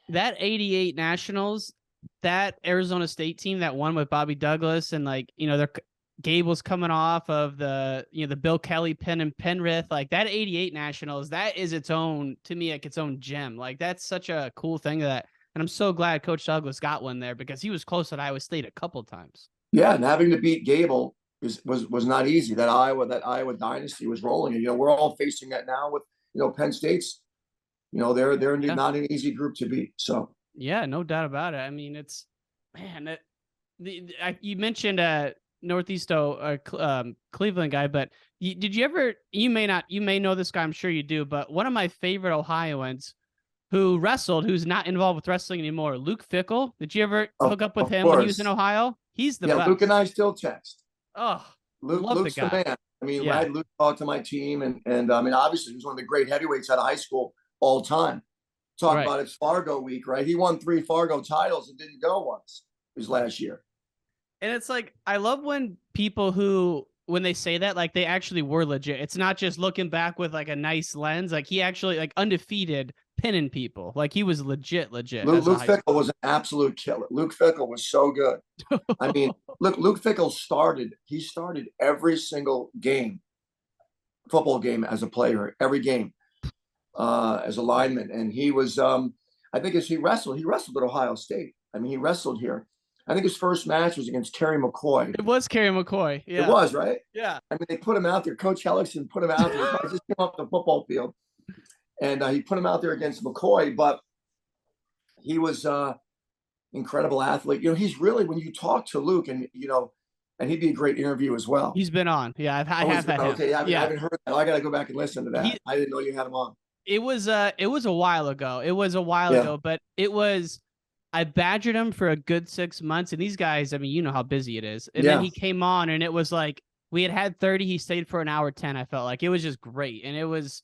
That 88 Nationals, that Arizona State team that won with Bobby Douglas and Gabe was coming off of the Bill Kelly Penn and Penrith, like that 88 Nationals, that is its own, to me, like its own gem. Like that's such a cool thing and I'm so glad Coach Douglas got one there because he was close at Iowa State a couple of times. Yeah, and having to beat Gable was not easy. That Iowa dynasty was rolling, and we're all facing that now with Penn State's. They're not an easy group to beat. So yeah, no doubt about it. I mean, it's you mentioned Northeast Cleveland guy, but did you ever? You may know this guy. I'm sure you do. But one of my favorite Ohioans who wrestled, who's not involved with wrestling anymore, Luke Fickle. Did you ever hook up with him when he was in Ohio? He's the best. Luke and I still text. Oh, Luke's the man. I mean, I had Luke talk to my team, and I mean, obviously, he was one of the great heavyweights out of high school all time. Talk about it's Fargo week, right? He won 3 Fargo titles and didn't go once his last year. And it's like, I love when people when they say that, like they actually were legit. It's not just looking back with like a nice lens. Like he actually like undefeated pinning people. Like he was legit. Luke Fickle was an absolute killer. Luke Fickle was so good. I mean, look, Luke Fickle started every single football game as a player, every game as a lineman. And he was, I think he wrestled at Ohio State. I mean, he wrestled here. I think his first match was against Kerry McCoy. It was Kerry McCoy. Yeah. It was, right? Yeah. I mean, they put him out there. Coach Hellickson put him out there. He just came off the football field. And he put him out there against McCoy, but he was incredible athlete. You know, he's really, when you talk to Luke, and you know, and he'd be a great interview as well. He's been on. Yeah, I have had him. Okay, I haven't heard that. I got to go back and listen to that. I didn't know you had him on. It was a while ago. It was a while ago, but I badgered him for a good 6 months, and these guys, I mean, you know how busy it is. And then he came on, and it was like we had 30. He stayed for an hour 10. I felt like it was just great, and it was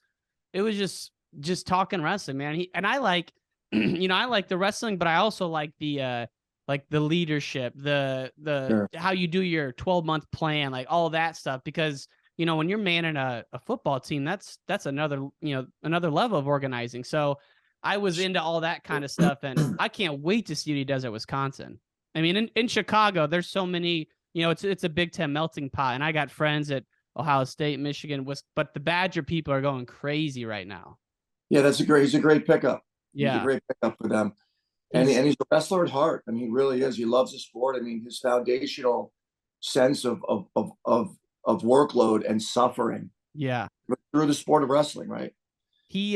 just talking wrestling, man. I like, you know, I like the wrestling, but I also like the leadership, the how you do your 12-month plan, like all that stuff, because you know, when you're manning a football team, that's another level of organizing. So I was into all that kind of stuff, and I can't wait to see what he does at Wisconsin. I mean, in Chicago, there's so many, you know, it's a Big Ten melting pot, and I got friends at Ohio State, Michigan, but the Badger people are going crazy right now. Yeah, he's a great pickup. Yeah. He's a great pickup for them. And he's a wrestler at heart. I mean, he really is. He loves the sport. I mean, his foundational sense of workload and suffering. Yeah. Through the sport of wrestling, right? He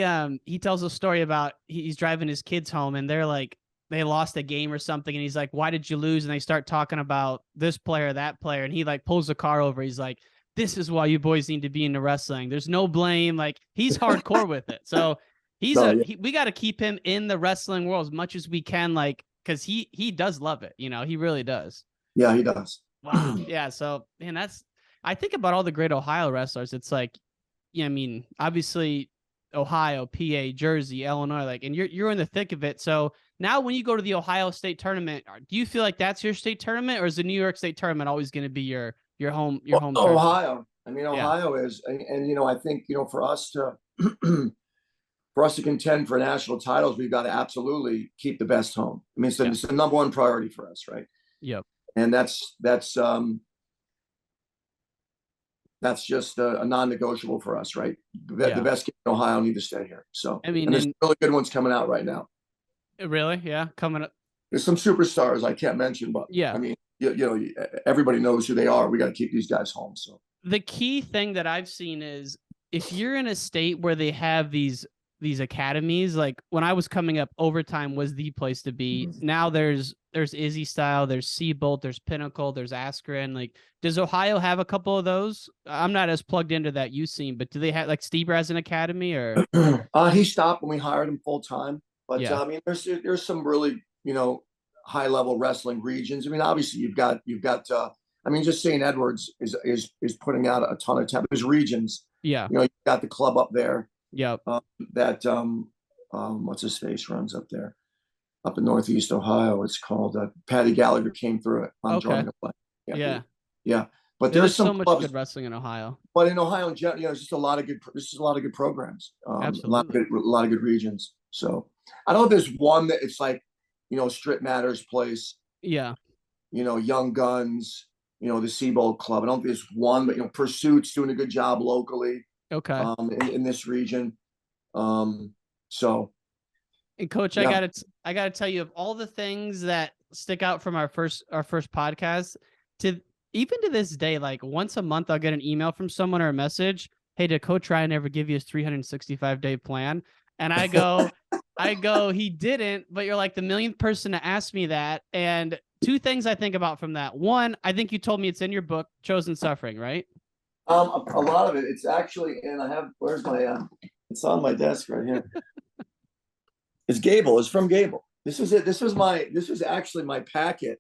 tells a story about he's driving his kids home, and they're like, they lost a game or something, and he's like, "Why did you lose?" And they start talking about this player, that player, and he like pulls the car over. He's like, "This is why you boys need to be into wrestling. There's no blame." Like, he's hardcore with it. So we got to keep him in the wrestling world as much as we can, like, because he does love it. You know, he really does. Yeah, he does. Wow. Yeah. So, man, I think about all the great Ohio wrestlers. It's like, yeah, I mean, obviously Ohio, PA, Jersey, Illinois, like, and you're in the thick of it. So now when you go to the Ohio State tournament, do you feel like that's your state tournament, or is the New York State tournament always going to be your home Ohio. I mean, Ohio is, and you know, I think, you know, for us to contend for national titles, we've got to absolutely keep the best home. I mean, it's the number one priority for us, right? Yep. And that's just a non-negotiable for us, right? The best kids in Ohio need to stay here. So, I mean, and there's really good ones coming out right now. Really? Yeah, coming up. There's some superstars I can't mention, but I mean, you know, everybody knows who they are. We got to keep these guys home. So the key thing that I've seen is if you're in a state where they have these academies, like when I was coming up, Overtime was the place to be. Now there's Izzy Style, there's Seabolt, there's Pinnacle, there's Askren. Like, does Ohio have a couple of those? I'm not as plugged into that you've seen, but do they have, like, Steve has an academy, or? He stopped when we hired him full time. But I mean, there's some really, you know, high level wrestling regions. I mean, obviously you've got I mean, just St. Edwards is putting out a ton of talent. There's regions. Yeah. You know, you've got the club up there. Yeah. What's his face runs up there, up in Northeast Ohio. It's called Patty Gallagher came through it on drawing a play. Yeah. But there's so some much clubs, good wrestling in Ohio. But in Ohio, in general, you know, there's just a lot of good programs. Absolutely. A lot of good regions. So I don't know if there's one that it's like, you know, Strip Matters place. Yeah. You know, Young Guns, you know, the Seabolt Club. I don't think there's one, but, you know, Pursuit's doing a good job locally. Okay. In this region. So. And Coach, I gotta tell you, of all the things that stick out from our first podcast, even to this day, like once a month, I'll get an email from someone or a message. Hey, did Coach Ryan ever give you his 365-day plan? And I go, he didn't, but you're like the millionth person to ask me that. And two things I think about from that. One, I think you told me it's in your book, Chosen Suffering, right? A lot of it. It's actually, and I have, where's my, it's on my desk right here. It's Gable. It's from Gable. This is it. This is actually my packet.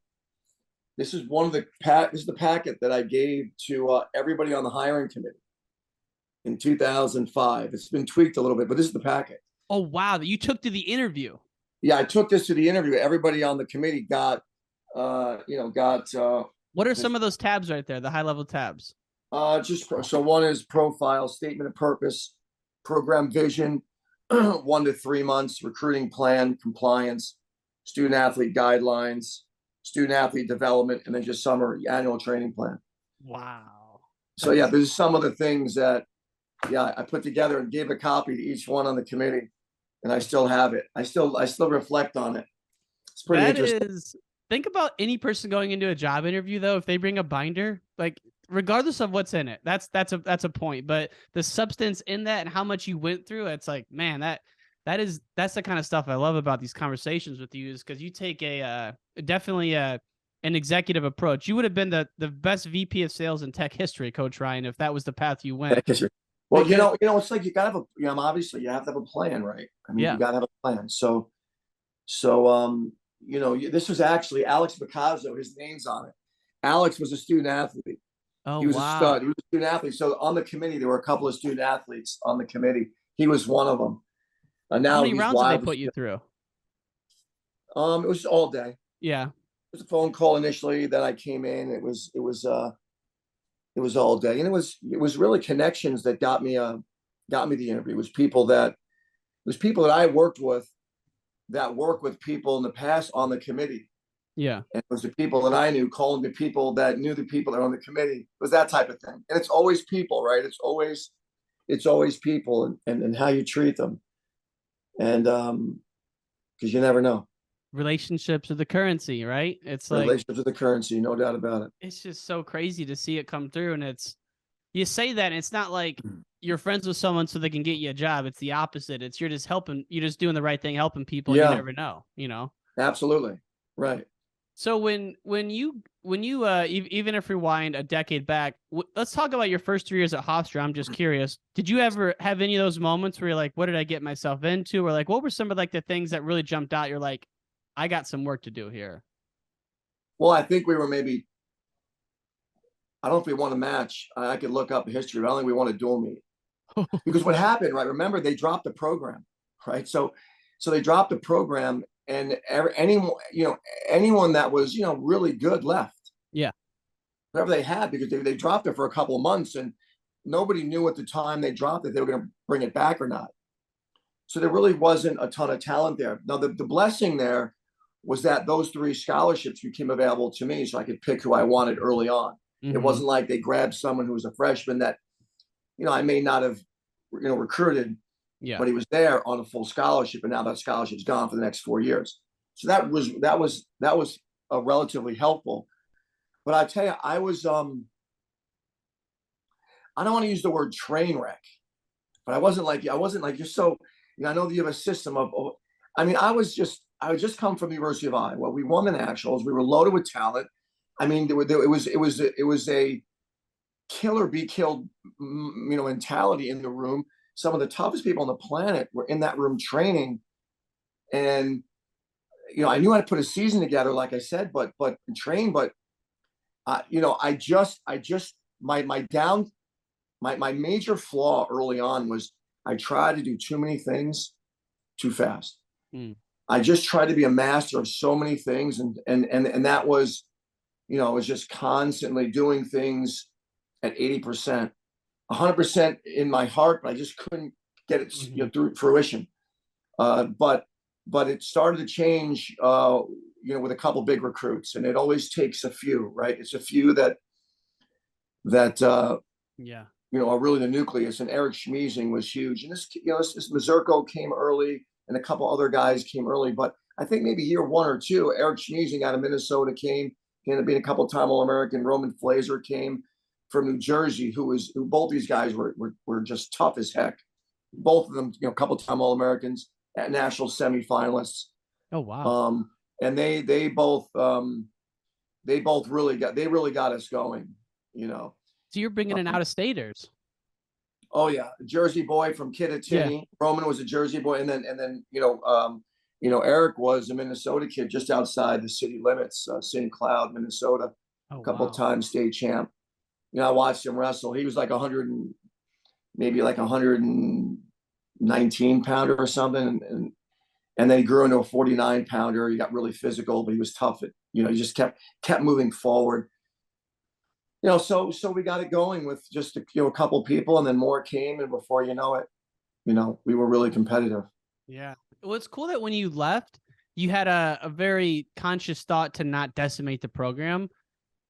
This is the packet that I gave to everybody on the hiring committee in 2005. It's been tweaked a little bit, but this is the packet. Oh, wow. That you took to the interview. Yeah, I took this to the interview. Everybody on the committee got. What are some of those tabs right there? The high level tabs. So one is profile, statement of purpose, program vision, 1 to 3 months, recruiting plan, compliance, student athlete guidelines, student athlete development, and then just summer annual training plan. Wow. So yeah, there's some of the things that I put together and gave a copy to each one on the committee, and I still have it. I still reflect on it. It's pretty interesting. Think about any person going into a job interview though. If they bring a binder, like regardless of what's in it, that's a point. But the substance in that and how much you went through, it's like, man, that's the kind of stuff I love about these conversations with you, is because you take definitely an executive approach. You would have been the best VP of sales in tech history, Coach Ryan, if that was the path you went. Well, you know, it's like you gotta have obviously you have to have a plan, right? I mean, you gotta have a plan. So, this was actually Alex Picasso. His name's on it. Alex was a student athlete. Oh, he was a stud. He was a student athlete. So on the committee, there were a couple of student athletes on the committee. He was one of them. Now how many rounds did they put you through? It was all day. Yeah. It was a phone call initially. Then I came in. It was all day, and it was really connections that got me the interview. It was people that I worked with, that worked with people in the past on the committee. Yeah. And it was the people that I knew calling the people that knew the people that are on the committee. It was that type of thing. And it's always people, right? It's always people and how you treat them. And because you never know. Relationships are the currency, right? It's like relationships are the currency, no doubt about it. It's just so crazy to see it come through. And you say that, and it's not like you're friends with someone so they can get you a job. It's the opposite. It's you're just doing the right thing, helping people. Yeah. You never know, Absolutely. Right. So when you even if rewind a decade back, let's talk about your first 3 years at Hofstra. I'm just curious. Did you ever have any of those moments where you're like, what did I get myself into? Or like, what were some of like the things that really jumped out? You're like, I got some work to do here. Well, I think we were maybe, I don't know if we won a match. I could look up history, but I don't think we won a dual meet. Because what happened, right? Remember, they dropped the program, right? So they dropped the program, and anyone that was, really good left. Yeah. Whatever they had, because they dropped it for a couple of months, and nobody knew at the time they dropped it, they were going to bring it back or not. So there really wasn't a ton of talent there. Now, the blessing there was that those 3 scholarships became available to me, so I could pick who I wanted early on. Mm-hmm. It wasn't like they grabbed someone who was a freshman that, I may not have, recruited, but he was there on a full scholarship, and now that scholarship's gone for the next 4 years. So that was relatively helpful. But I tell you, I was I don't want to use the word train wreck, but I wasn't like you're so. I know that you have a system of. I mean, I had just come from the University of Iowa. We won the nationals. We were loaded with talent. I mean, it was a kill or be killed, mentality in the room. Some of the toughest people on the planet were in that room training, and I knew how to put a season together, like I said, but train. But I just my major flaw early on was I tried to do too many things too fast. I just tried to be a master of so many things, and that was, it was just constantly doing things at 80%, 100% in my heart, but I just couldn't get it through fruition. But it started to change, with a couple big recruits, and it always takes a few, right? It's a few that are really the nucleus. And Eric Schmeezing was huge, and this Mazurko came early, and a couple other guys came early. But I think maybe year 1 or 2, Eric Schmeezing out of Minnesota came. He ended up being a couple-time All-American. Roman Flazer came from New Jersey, who both these guys were just tough as heck. Both of them, a couple-time All-Americans, at national semifinalists. Oh wow! And they both really got us going. So you're bringing in out-of-staters. Oh yeah, Jersey boy from Kittatinny. Yeah. Roman was a Jersey boy, and then Eric was a Minnesota kid just outside the city limits, St. Cloud, Minnesota. A couple times state champ. I watched him wrestle. He was like 119 pounder or something, and then he grew into a 49 pounder. He got really physical, but he was tough. He just kept moving forward. So we got it going with just a couple people, and then more came, and before you know it, we were really competitive. Yeah. Well, it's cool that when you left, you had a very conscious thought to not decimate the program,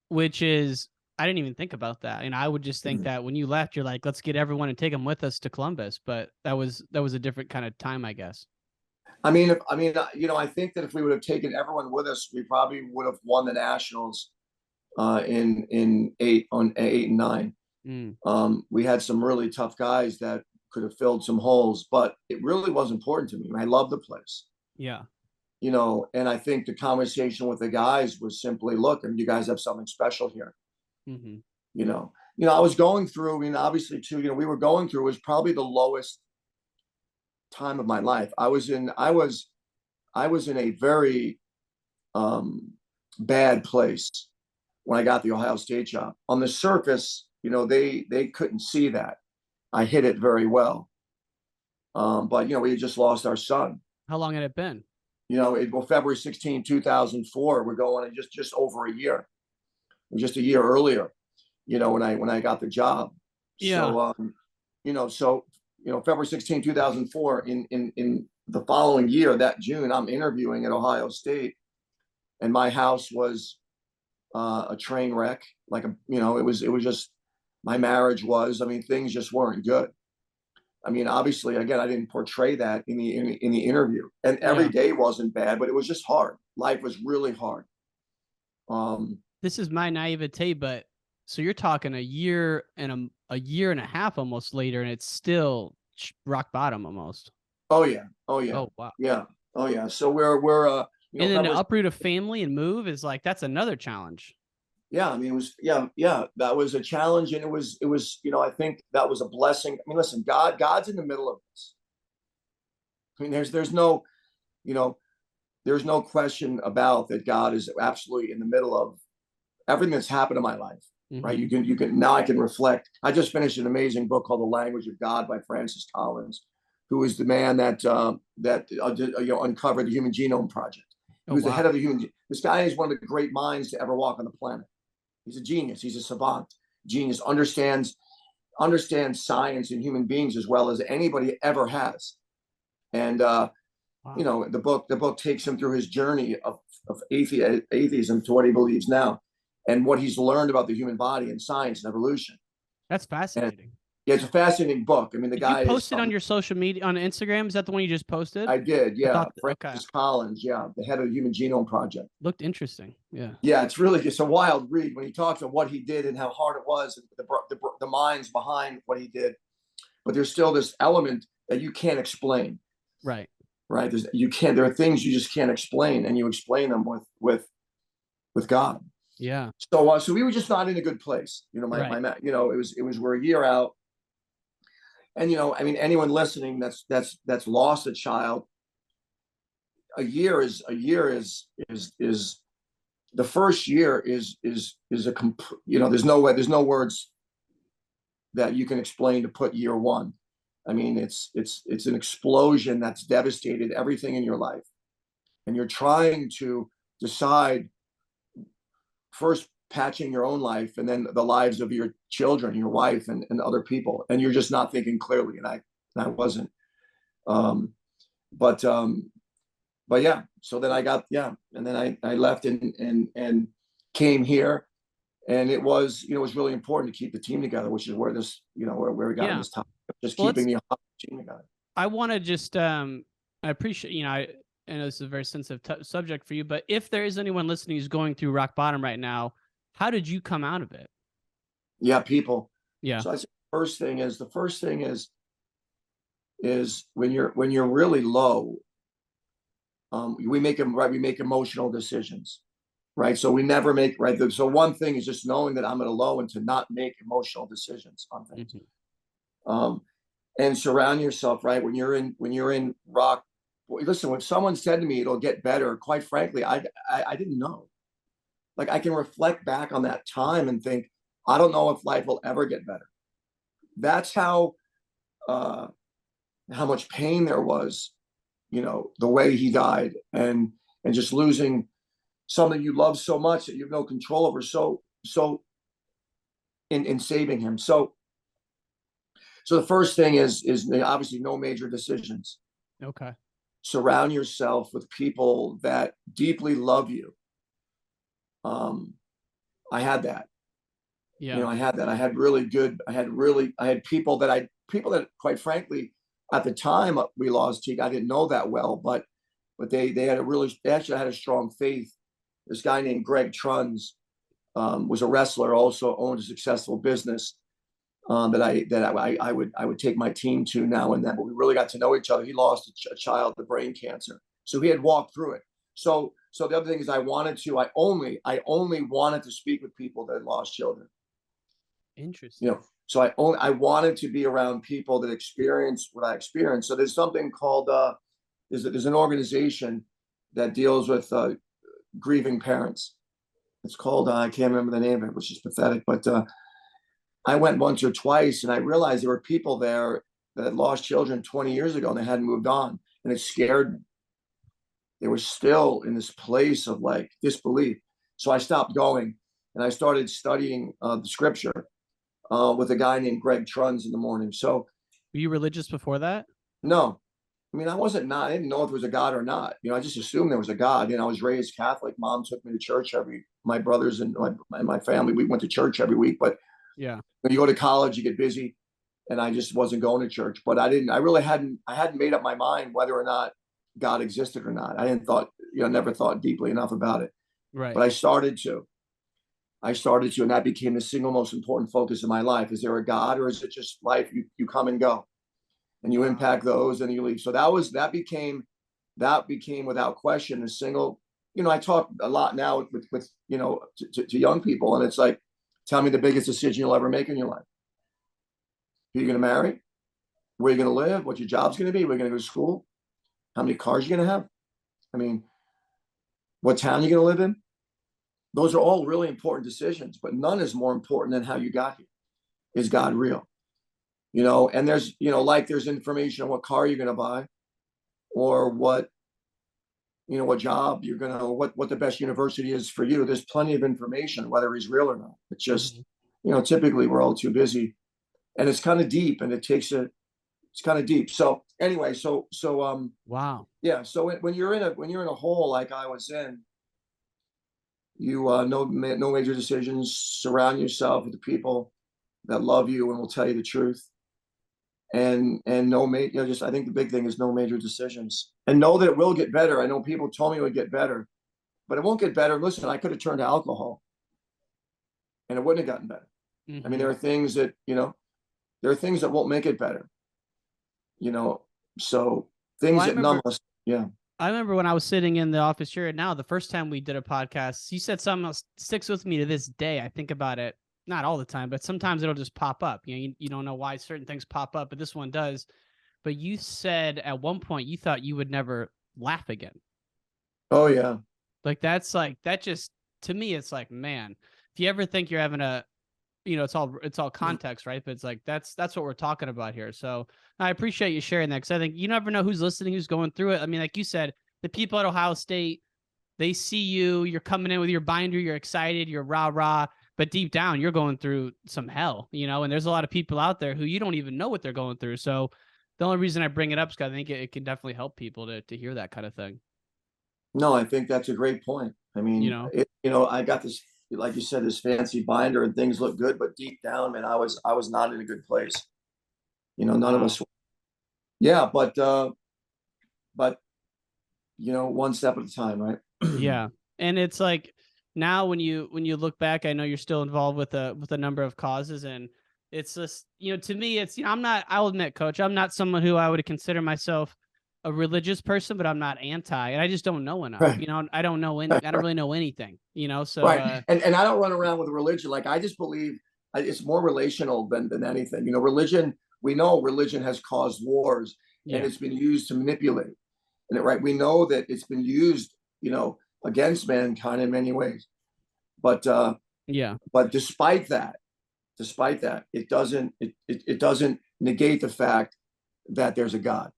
which is, I didn't even think about that. And I would just think that when you left, you're like, let's get everyone and take them with us to Columbus. But that was a different kind of time, I guess. I think that if we would have taken everyone with us, we probably would have won the nationals in eight and nine. We had some really tough guys that could have filled some holes, but it really was important to me. I love the place. Yeah. You know, and I think the conversation with the guys was simply, look, and you guys have something special here. You know, I was going through, I mean, obviously too, you know, we were going through, was probably the lowest time of my life. I was in a very bad place when I got the Ohio State job. On the surface, you know, they couldn't see that. I hid it very well. But, you know, we had just lost our son. How long had it been? You know, February 16, 2004, we're going just over a year, just a year earlier, you know, when I got the job. Yeah. So, February 16, 2004, in the following year, that June, I'm interviewing at Ohio State, and my house was a train wreck. Like, it was just, my marriage was, I mean, things just weren't good. I mean, obviously, again, I didn't portray that in the interview, and every day wasn't bad, but it was just hard. Life was really hard. This is my naivete, but so you're talking a year and a half almost later, and it's still rock bottom almost. Oh yeah. Oh wow. Yeah. Oh yeah. So we're and then to uproot a family and move is like, that's another challenge. Yeah, I mean, it was, that was a challenge, and it was, I think that was a blessing. I mean, listen, God's in the middle of this. I mean, there's no, there's no question about that. God is absolutely in the middle of everything that's happened in my life, right? You can, now I can reflect. I just finished an amazing book called The Language of God by Francis Collins, who is the man that uncovered the Human Genome Project. He was the head of the human. This guy is one of the great minds to ever walk on the planet. He's a genius. He's a savant. Genius. Understands science and human beings as well as anybody ever has. And the book takes him through his journey of atheism to what he believes now, and what he's learned about the human body and science and evolution. That's fascinating. And, yeah, it's a fascinating book. I mean, the guy you posted on your social media on Instagram. Is that the one you just posted? I did. Yeah. Francis Collins. Yeah. The head of the Human Genome Project. Looked interesting. Yeah. Yeah. It's a wild read when he talks about what he did and how hard it was, and the minds behind what he did. But there's still this element that you can't explain. Right. Right. There are things you just can't explain, and you explain them with God. Yeah. So we were just not in a good place. It was, we're a year out. And, I mean, anyone listening that's lost a child, a year is the first year is there's no words that you can explain to put year one. I mean, it's an explosion that's devastated everything in your life. And you're trying to decide, first patching your own life, and then the lives of your children, your wife, and other people, and you're just not thinking clearly. And I wasn't. But yeah. So then and then I left and came here, and it was really important to keep the team together, which is where this where we got in this time, just keeping the team together. I want to just I appreciate I know this is a very sensitive subject for you, but if there is anyone listening who's going through rock bottom right now, how did you come out of it? Yeah, people. Yeah. So the first thing is when you're really low, we make emotional decisions, right? So we never make So one thing is just knowing that I'm at a low, and to not make emotional decisions on things. And surround yourself, right? When you're in rock. Listen, when someone said to me, it'll get better, quite frankly, I didn't know. Like, I can reflect back on that time and think, I don't know if life will ever get better. That's how much pain there was, the way he died, and just losing something you love so much that you have no control over. So in saving him. So the first thing is obviously no major decisions. Okay. Surround yourself with people that deeply love you. I had that. Yeah. I had that. I had people that quite frankly, at the time we lost Teague, I didn't know that well, but they actually had a strong faith. This guy named Greg Truns, was a wrestler, also owned a successful business that I would take my team to now and then. But we really got to know each other. He lost a child to brain cancer, so he had walked through it. So the other thing is, I only wanted to speak with people that had lost children. Interesting. You know, so I wanted to be around people that experienced what I experienced. So there's something called there's an organization that deals with grieving parents. It's called I can't remember the name of it, which is pathetic, but I went once or twice, and I realized there were people there that had lost children 20 years ago and they hadn't moved on, and it scared me. They were still in this place of like disbelief. So I stopped going, and I started studying the scripture with a guy named Greg Truns in the morning. So, were you religious before that? No, I mean, I didn't know if there was a God or not. I just assumed there was a God. I was raised Catholic. Mom took me to church my brothers and my family, we went to church every week. But yeah, when you go to college, you get busy, and I just wasn't going to church. But I hadn't made up my mind whether or not God existed or not. Never thought deeply enough about it. Right. But I started to, and that became the single most important focus of my life. Is there a God, or is it just life? You come and go, and you impact those, and you leave. So that became without question the single. I talk a lot now with to young people, and it's like, tell me the biggest decision you'll ever make in your life. Who you're going to marry? Where you're going to live? What your job's going to be? Where you're going to go to school? How many cars you're going to have? I mean, what town you're going to live in? Those are all really important decisions, but none is more important than how you got here. Is God real? And there's, there's information on what car you're going to buy, or what job you're going to, what the best university is for you. There's plenty of information, whether he's real or not. It's just, typically we're all too busy, and it's kind of deep, and it's kind of deep. So anyway, wow. Yeah. So when you're in a hole like I was in, no major decisions, surround yourself with the people that love you and will tell you the truth. And no major, I think the big thing is no major decisions, and know that it will get better. I know people told me it would get better, but it won't get better. Listen, I could have turned to alcohol and it wouldn't have gotten better. I mean, there are things that, won't make it better, so things that numb us. Yeah. I remember when I was sitting in the office here now, the first time we did a podcast, you said something else sticks with me to this day. I think about it, not all the time, but sometimes it'll just pop up. You don't know why certain things pop up, but this one does. But you said at one point you thought you would never laugh again. Oh yeah. Like that just, to me, it's like, man, if you ever think you're having it's all context, right? But it's like, that's what we're talking about here. So I appreciate you sharing that, because I think you never know who's listening, who's going through it. I mean, like you said, the people at Ohio State, they see you're coming in with your binder, you're excited, you're rah, but deep down you're going through some hell, and there's a lot of people out there who you don't even know what they're going through. So the only reason I bring it up is because I think it can definitely help people to hear that kind of thing. No, I think that's a great point. I mean, I got this, like you said, this fancy binder and things look good, but deep down, man, I was not in a good place. None of us. Yeah, but one step at a time, right? Yeah, and it's like, now when you look back, I know you're still involved with a number of causes, and it's just, to me, it's, I'll admit, Coach, I'm not someone who I would consider myself a religious person, but I'm not anti, and I just don't know enough. Right. I don't really know anything, so. Right. And I don't run around with religion. Like, I just believe it's more relational than anything. Religion, we know religion has caused wars, and it's been used to manipulate. And right, we know that it's been used, against mankind in many ways. But but despite that, it doesn't negate the fact that there's a God.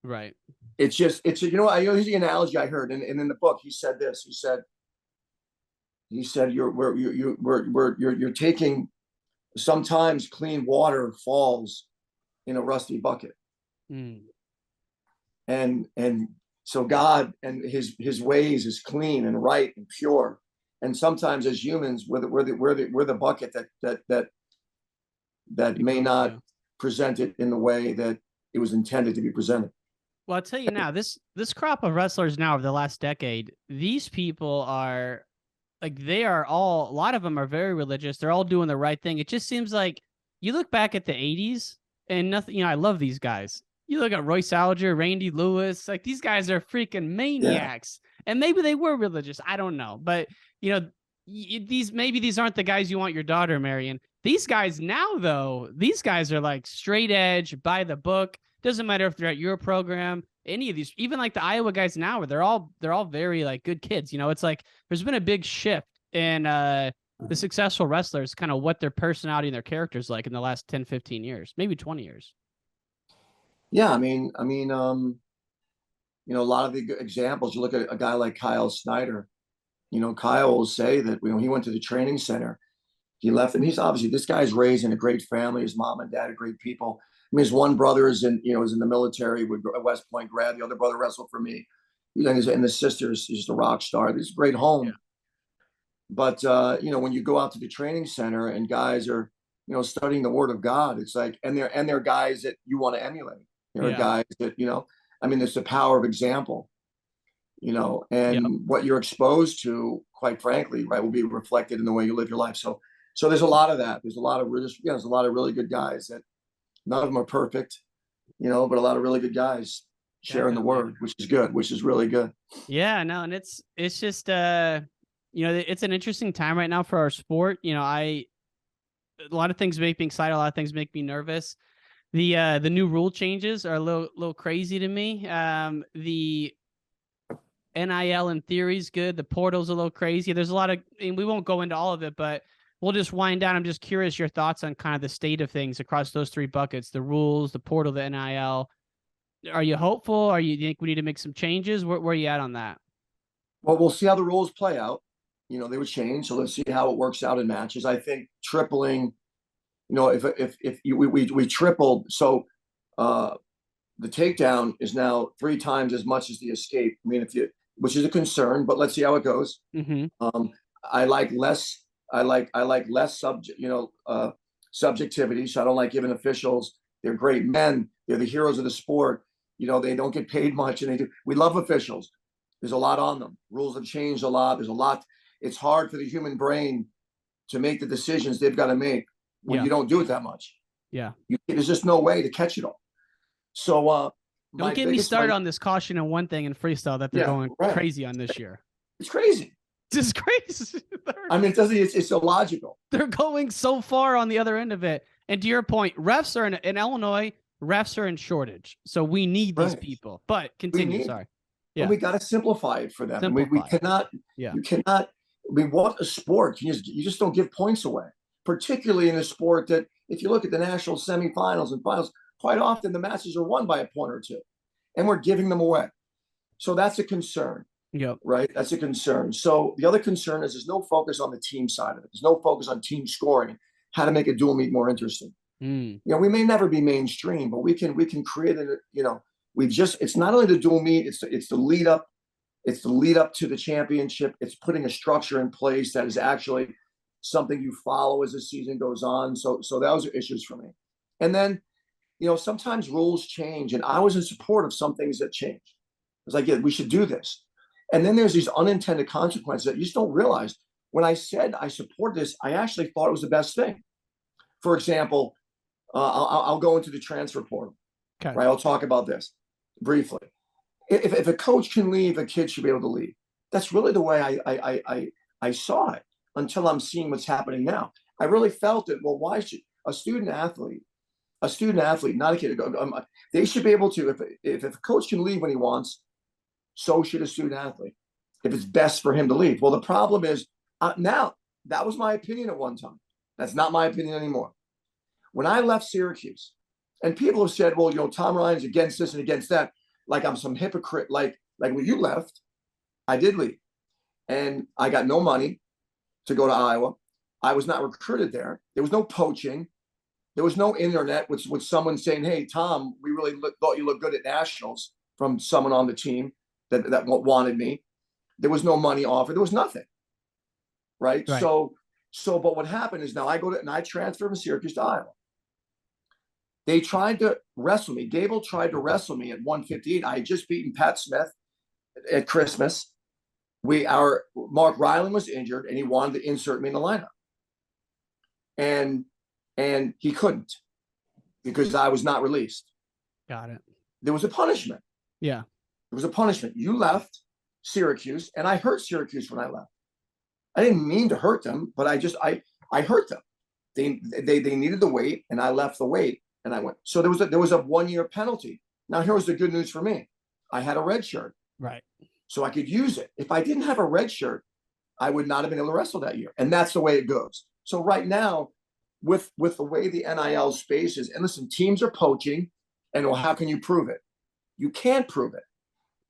Right. It's just, here's the analogy I heard, and in the book he said this. He said you're taking, sometimes clean water falls in a rusty bucket. And so God and his ways is clean and right and pure. And sometimes as humans, we're the bucket that may not present it in the way that it was intended to be presented. Well, I'll tell you now, this crop of wrestlers now over the last decade, these people are like they are all, a lot of them are very religious. They're all doing the right thing. It just seems like you look back at the 80s and nothing, you know, I love these guys. You look at Royce Alger, Randy Lewis, like these guys are freaking maniacs. Yeah. And maybe they were religious. I don't know. But, you know, maybe these aren't the guys you want your daughter marrying. These guys now, though, these guys are like straight edge, by the book. Doesn't matter if they're at your program, any of these, even like the Iowa guys now, where they're all very like good kids. You know, it's like there's been a big shift in the successful wrestlers, kind of what their personality and their characters like in the last 10, 15 years, maybe 20 years. Yeah, I mean, you know, a lot of the examples. You look at a guy like Kyle Snyder. You know, Kyle will say that, you know, he went to the training center. He left, and he's obviously, this guy's raised in a great family. His mom and dad are great people. I mean, his one brother is in the military with West Point grad. The other brother wrestled for me. You know, and the sister is just a rock star. This is a great home. Yeah. But you know, when you go out to the training center and guys are, you know, studying the Word of God, it's like, and they're guys that you want to emulate. There are guys that, you know, I mean, there's the power of example. You know, and what you're exposed to, quite frankly, right, will be reflected in the way you live your life. So there's a lot of that. There's a lot of there's a lot of really good guys that none of them are perfect, you know, but a lot of really good guys sharing the word, which is good, which is really good. Yeah, no, and it's just you know, it's an interesting time right now for our sport. You know, a lot of things make me excited, a lot of things make me nervous. The new rule changes are a little crazy to me. The NIL in theory is good. The portal's a little crazy. There's a lot of, and we won't go into all of it, but we'll just wind down. I'm just curious your thoughts on kind of the state of things across those three buckets: the rules, the portal, the NIL. Are you hopeful? Or you think we need to make some changes? Where are you at on that? Well, we'll see how the rules play out. You know, they would change, so let's see how it works out in matches. I think tripling, you know, if we tripled, so the takedown is now 3 times as much as the escape. I mean, which is a concern, but let's see how it goes. Mm-hmm. I like less subjectivity. So I don't like giving officials. They're great men. They're the heroes of the sport. You know, they don't get paid much, and we love officials. There's a lot on them. Rules have changed a lot. There's a lot. It's hard for the human brain to make the decisions they've got to make when you don't do it that much. Yeah. There's just no way to catch it all. So, don't get me started on this caution and one thing in freestyle that they're going crazy on this year. It's crazy. It's crazy. I mean, it's illogical. They're going so far on the other end of it. And to your point, refs are in Illinois, refs are in shortage. So we need these people. But continue. Sorry. Yeah. We got to simplify it for them. We cannot. Yeah. You cannot. We want a sport. You just don't give points away, particularly in a sport that, if you look at the national semifinals and finals, quite often the matches are won by a point or two, and we're giving them away. So that's a concern. Yep. Right. That's a concern. So the other concern is there's no focus on the team side of it. There's no focus on team scoring, how to make a dual meet more interesting. You know, we may never be mainstream, but we can create it. You know, it's not only the dual meet, it's the lead up. It's the lead up to the championship. It's putting a structure in place that is actually something you follow as the season goes on. So those are issues for me. And then, you know, sometimes rules change, and I was in support of some things that changed. I was like, yeah, we should do this. And then there's these unintended consequences that you just don't realize. When I said I support this, I actually thought it was the best thing. For example, I'll go into the transfer portal. Okay. Right. I'll talk about this briefly. If a coach can leave, a kid should be able to leave. That's really the way I saw it until I'm seeing what's happening now. I really felt it. Well, why should a student athlete, not a kid, they should be able to, if a coach can leave when he wants, so should a student athlete, if it's best for him to leave. Well, the problem is now, that was my opinion at one time. That's not my opinion anymore. When I left Syracuse, and people have said, well, you know, Tom Ryan's against this and against that, like I'm some hypocrite. Like when you left, I did leave. And I got no money to go to Iowa. I was not recruited there. There was no poaching. There was no internet with someone saying, hey, Tom, we really thought you looked good at nationals, from someone on the team that wanted me. There was no money offered. There was nothing. Right. So, but what happened is now I transfer from Syracuse to Iowa. They tried to wrestle me. Gable tried to wrestle me at 158. I had just beaten Pat Smith at Christmas. Mark Ryland was injured and he wanted to insert me in the lineup. And he couldn't because I was not released. Got it. There was a punishment. Yeah. There was a punishment. You left Syracuse, and I hurt Syracuse when I left. I didn't mean to hurt them, but I hurt them. They needed the weight, and I left the weight, and I went. So there was a 1-year penalty. Now here's the good news for me. I had a red shirt. Right. So I could use it. If I didn't have a red shirt, I would not have been able to wrestle that year. And that's the way it goes. So right now, with the way the NIL space is, and listen, teams are poaching, and well, how can you prove it? You can't prove it.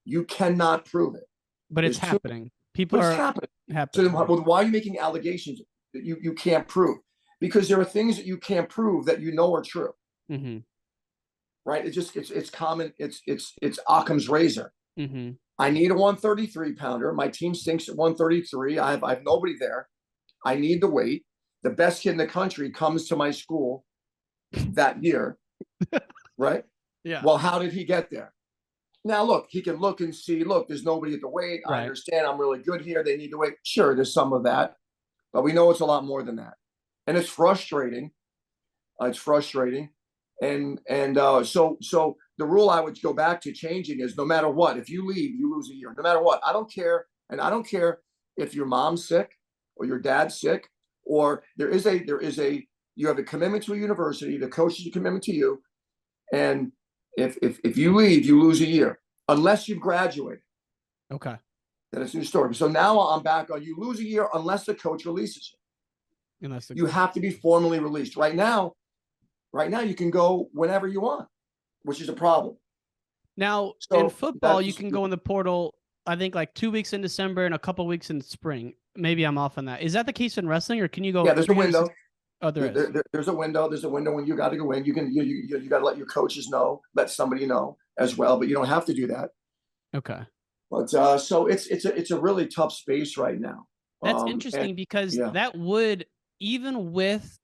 You cannot prove it. But it's happening. People are happening. So then, why are you making allegations that you can't prove? Because there are things that you can't prove that you know are true. Mm-hmm. Right? It's common. It's Occam's razor. Mm-hmm. I need a 133 pounder. My team stinks at 133. I have nobody there. I need the weight. The best kid in the country comes to my school that year. Right? Yeah. Well, how did he get there? Now, look, he can look and see, look, there's nobody at the weight. Right. I understand I'm really good here. They need the weight. Sure, there's some of that. But we know it's a lot more than that. And it's frustrating. It's frustrating. And so the rule I would go back to changing is no matter what, if you leave, you lose a year. No matter what. I don't care. And I don't care if your mom's sick or your dad's sick, or you have a commitment to a university, the coach is a commitment to you. And if you leave, you lose a year unless you've graduated. Okay. Then it's a new story. So now I'm back on you lose a year unless the coach releases you. You have to be formally released. Right now you can go whenever you want, which is a problem. Now in football, you can go in the portal, I think like 2 weeks in December and a couple weeks in spring. Maybe I'm off on that. Is that the case in wrestling, or can you go? Yeah, there's a window. Oh, there's a window. There's a window when you got to go in. You got to let your coaches know, let somebody know as well, but you don't have to do that. Okay. But so it's a really tough space right now. That's interesting because that would, even with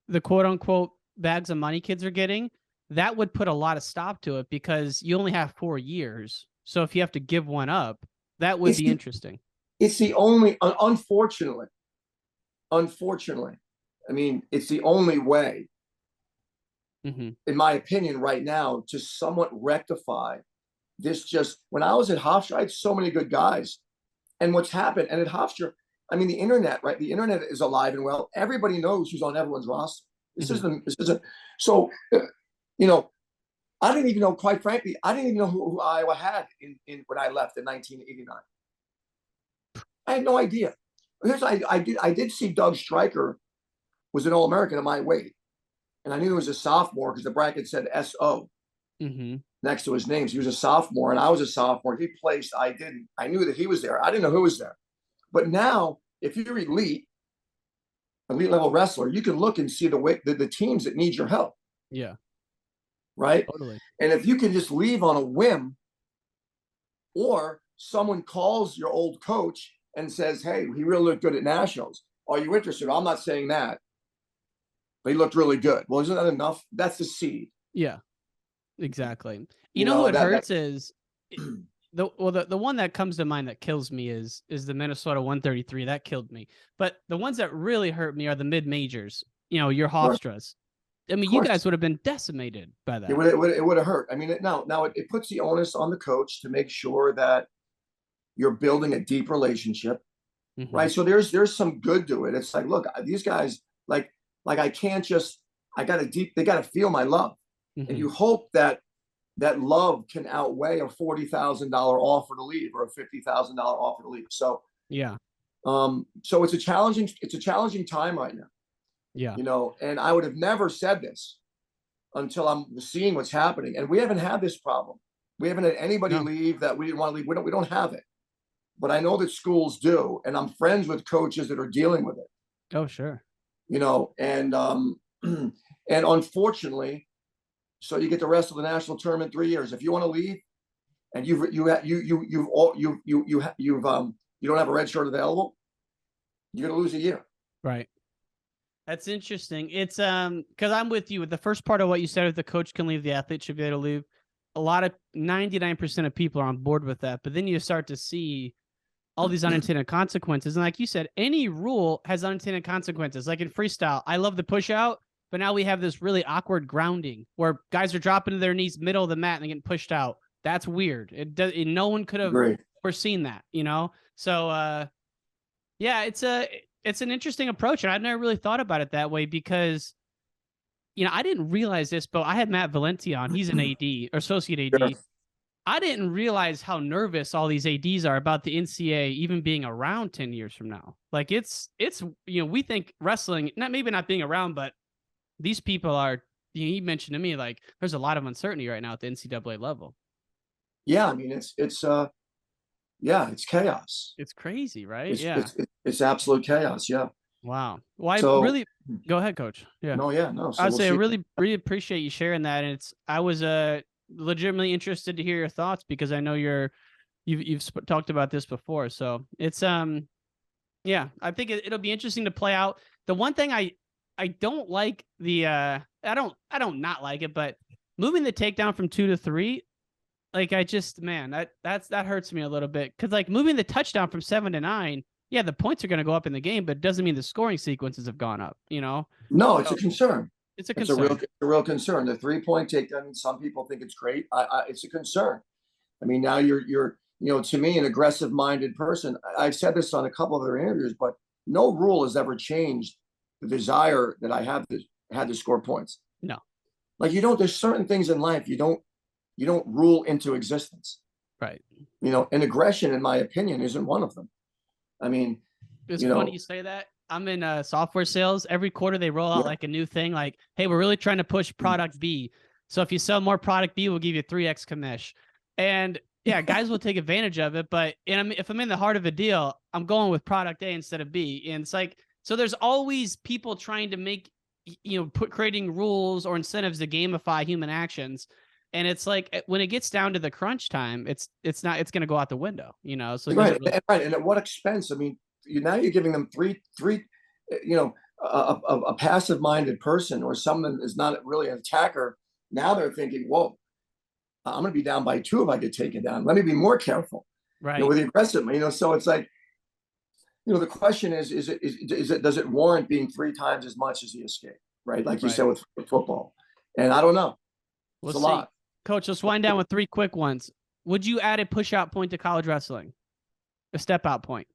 the quote unquote bags of money kids are getting, that would put a lot of stop to it because you only have 4 years. So if you have to give one up, that would be interesting. It's the only, unfortunately, I mean, it's the only way, in my opinion, right now, to somewhat rectify this. Just when I was at Hofstra, I had so many good guys. And what's happened, and at Hofstra, I mean, the internet, right? The internet is alive and well. Everybody knows who's on everyone's roster. This isn't. So, I didn't even know, quite frankly, I didn't even know who Iowa had in when I left in 1989. I had no idea. I did see Doug Stryker was an All-American at my weight. And I knew he was a sophomore because the bracket said SO next to his name. So he was a sophomore and I was a sophomore. He placed, I didn't. I knew that he was there. I didn't know who was there. But now, if you're elite level wrestler, you can look and see the teams that need your help. Yeah. Right? Totally. And if you can just leave on a whim, or someone calls your old coach and says, hey, he really looked good at nationals. Are you interested? I'm not saying that. But he looked really good. Well, isn't that enough? That's the seed. Yeah, exactly. You know what hurts is the one that comes to mind that kills me is the Minnesota 133. That killed me. But the ones that really hurt me are the mid majors. Your Hofstras. I mean, you guys would have been decimated by that. It would have hurt. I mean, it puts the onus on the coach to make sure that you're building a deep relationship, right? So there's some good to it. It's like, look, these guys, like I can't just, they got to feel my love. And you hope that love can outweigh a $40,000 offer to leave or a $50,000 offer to leave. So, yeah. So it's a challenging time right now. Yeah. And I would have never said this until I'm seeing what's happening. And we haven't had this problem. We haven't had anybody leave that we didn't want to leave. We don't have it. But I know that schools do, and I'm friends with coaches that are dealing with it. Oh, sure. And unfortunately, so you get the rest of the national tournament 3 years. If you want to leave, and you don't have a red shirt available, you're gonna lose a year. Right. That's interesting. It's because I'm with you with the first part of what you said. If the coach can leave, the athlete should be able to leave. A lot of 99% of people are on board with that, but then you start to see all these unintended consequences. And like you said, any rule has unintended consequences. Like in freestyle, I love the push out, but now we have this really awkward grounding where guys are dropping to their knees middle of the mat and they're getting pushed out. That's weird. No one could have foreseen that, you know? So, yeah, it's an interesting approach. And I've never really thought about it that way because, you know, I didn't realize this, but I had Matt Valenti on. He's an AD or associate AD. Sure. I didn't realize how nervous all these ADs are about the NCAA even being around 10 years from now. Like it's, you know, we think wrestling, maybe not being around, but these people are, you know, he mentioned to me, like, there's a lot of uncertainty right now at the NCAA level. Yeah. I mean, it's chaos. It's crazy, right? It's absolute chaos. Yeah. Wow. Well, I really go ahead, Coach. Yeah. No. So I would say I really appreciate you sharing that. And I was legitimately interested to hear your thoughts because I know you've talked about this before. So it's yeah, I think it'll be interesting to play out. The one thing I don't like I don't not like it, but moving the takedown from 2 to 3, like that hurts me a little bit because like moving the touchdown from 7 to 9, yeah, the points are going to go up in the game, but it doesn't mean the scoring sequences have gone up. You know? No, it's a concern. It's a concern. It's a real concern. The 3-point takedown. Some people think it's great. It's a concern. I mean, now you're you know, to me, an aggressive-minded person. I've said this on a couple of other interviews, but no rule has ever changed the desire that I had to score points. No, like you don't. There's certain things in life you don't rule into existence. Right. You know, and aggression, in my opinion, isn't one of them. I mean, it's funny you say that. I'm in software sales. Every quarter they roll out like a new thing, like, hey, we're really trying to push product B. So if you sell more product B, we'll give you 3x commish. And yeah, guys will take advantage of it. But if I'm in the heart of a deal, I'm going with product A instead of B. And it's like, so there's always people trying to make, you know, creating rules or incentives to gamify human actions. And it's like when it gets down to the crunch time, it's going to go out the window, you know? So right. And at what expense? I mean, now you're giving them three, you know, a passive-minded person or someone is not really an attacker. Now they're thinking, whoa, I'm going to be down by 2 if I get taken down. Let me be more careful, right? You know, with the aggressive, you know. So it's like, you know, the question is it does it warrant being 3 times as much as the escape, right? Like you said with football, and I don't know. It's a lot. Coach, let's wind down with 3 quick ones. Would you add a push-out point to college wrestling? A step-out point?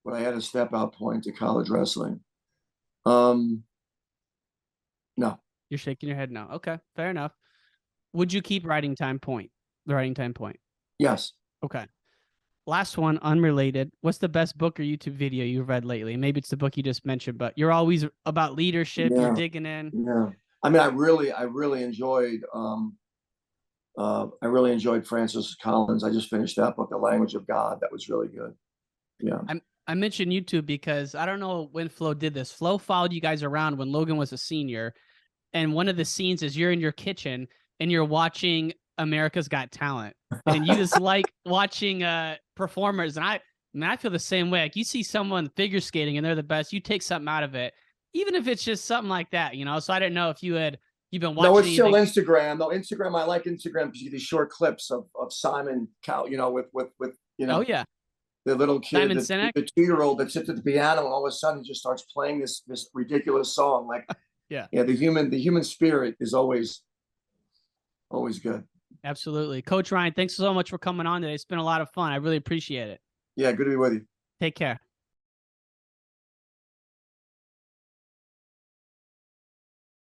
Would I add a step-out point to college wrestling? No. You're shaking your head no. Okay, fair enough. Would you keep the writing time point? Yes. Okay. Last one, unrelated. What's the best book or YouTube video you've read lately? Maybe it's the book you just mentioned, but you're always about leadership. Yeah. You're digging in. Yeah. I mean, I really enjoyed Francis Collins. I just finished that book, The Language of God. That was really good. Yeah. I mentioned YouTube because I don't know when Flo did this. Flo followed you guys around when Logan was a senior. And one of the scenes is you're in your kitchen and you're watching America's Got Talent. And you just like watching performers. And I feel the same way. Like you see someone figure skating and they're the best. You take something out of it. Even if it's just something like that, you know? So I didn't know if you've been watching. No, it's still Instagram. No, Instagram. I like Instagram because you get these short clips of Simon Cowell, you know, with you know. Oh, yeah. The little kid, the 2-year-old that sits at the piano and all of a sudden he just starts playing this ridiculous song. Like, yeah, the human spirit is always good. Absolutely. Coach Ryan, thanks so much for coming on today. It's been a lot of fun. I really appreciate it. Yeah, good to be with you. Take care.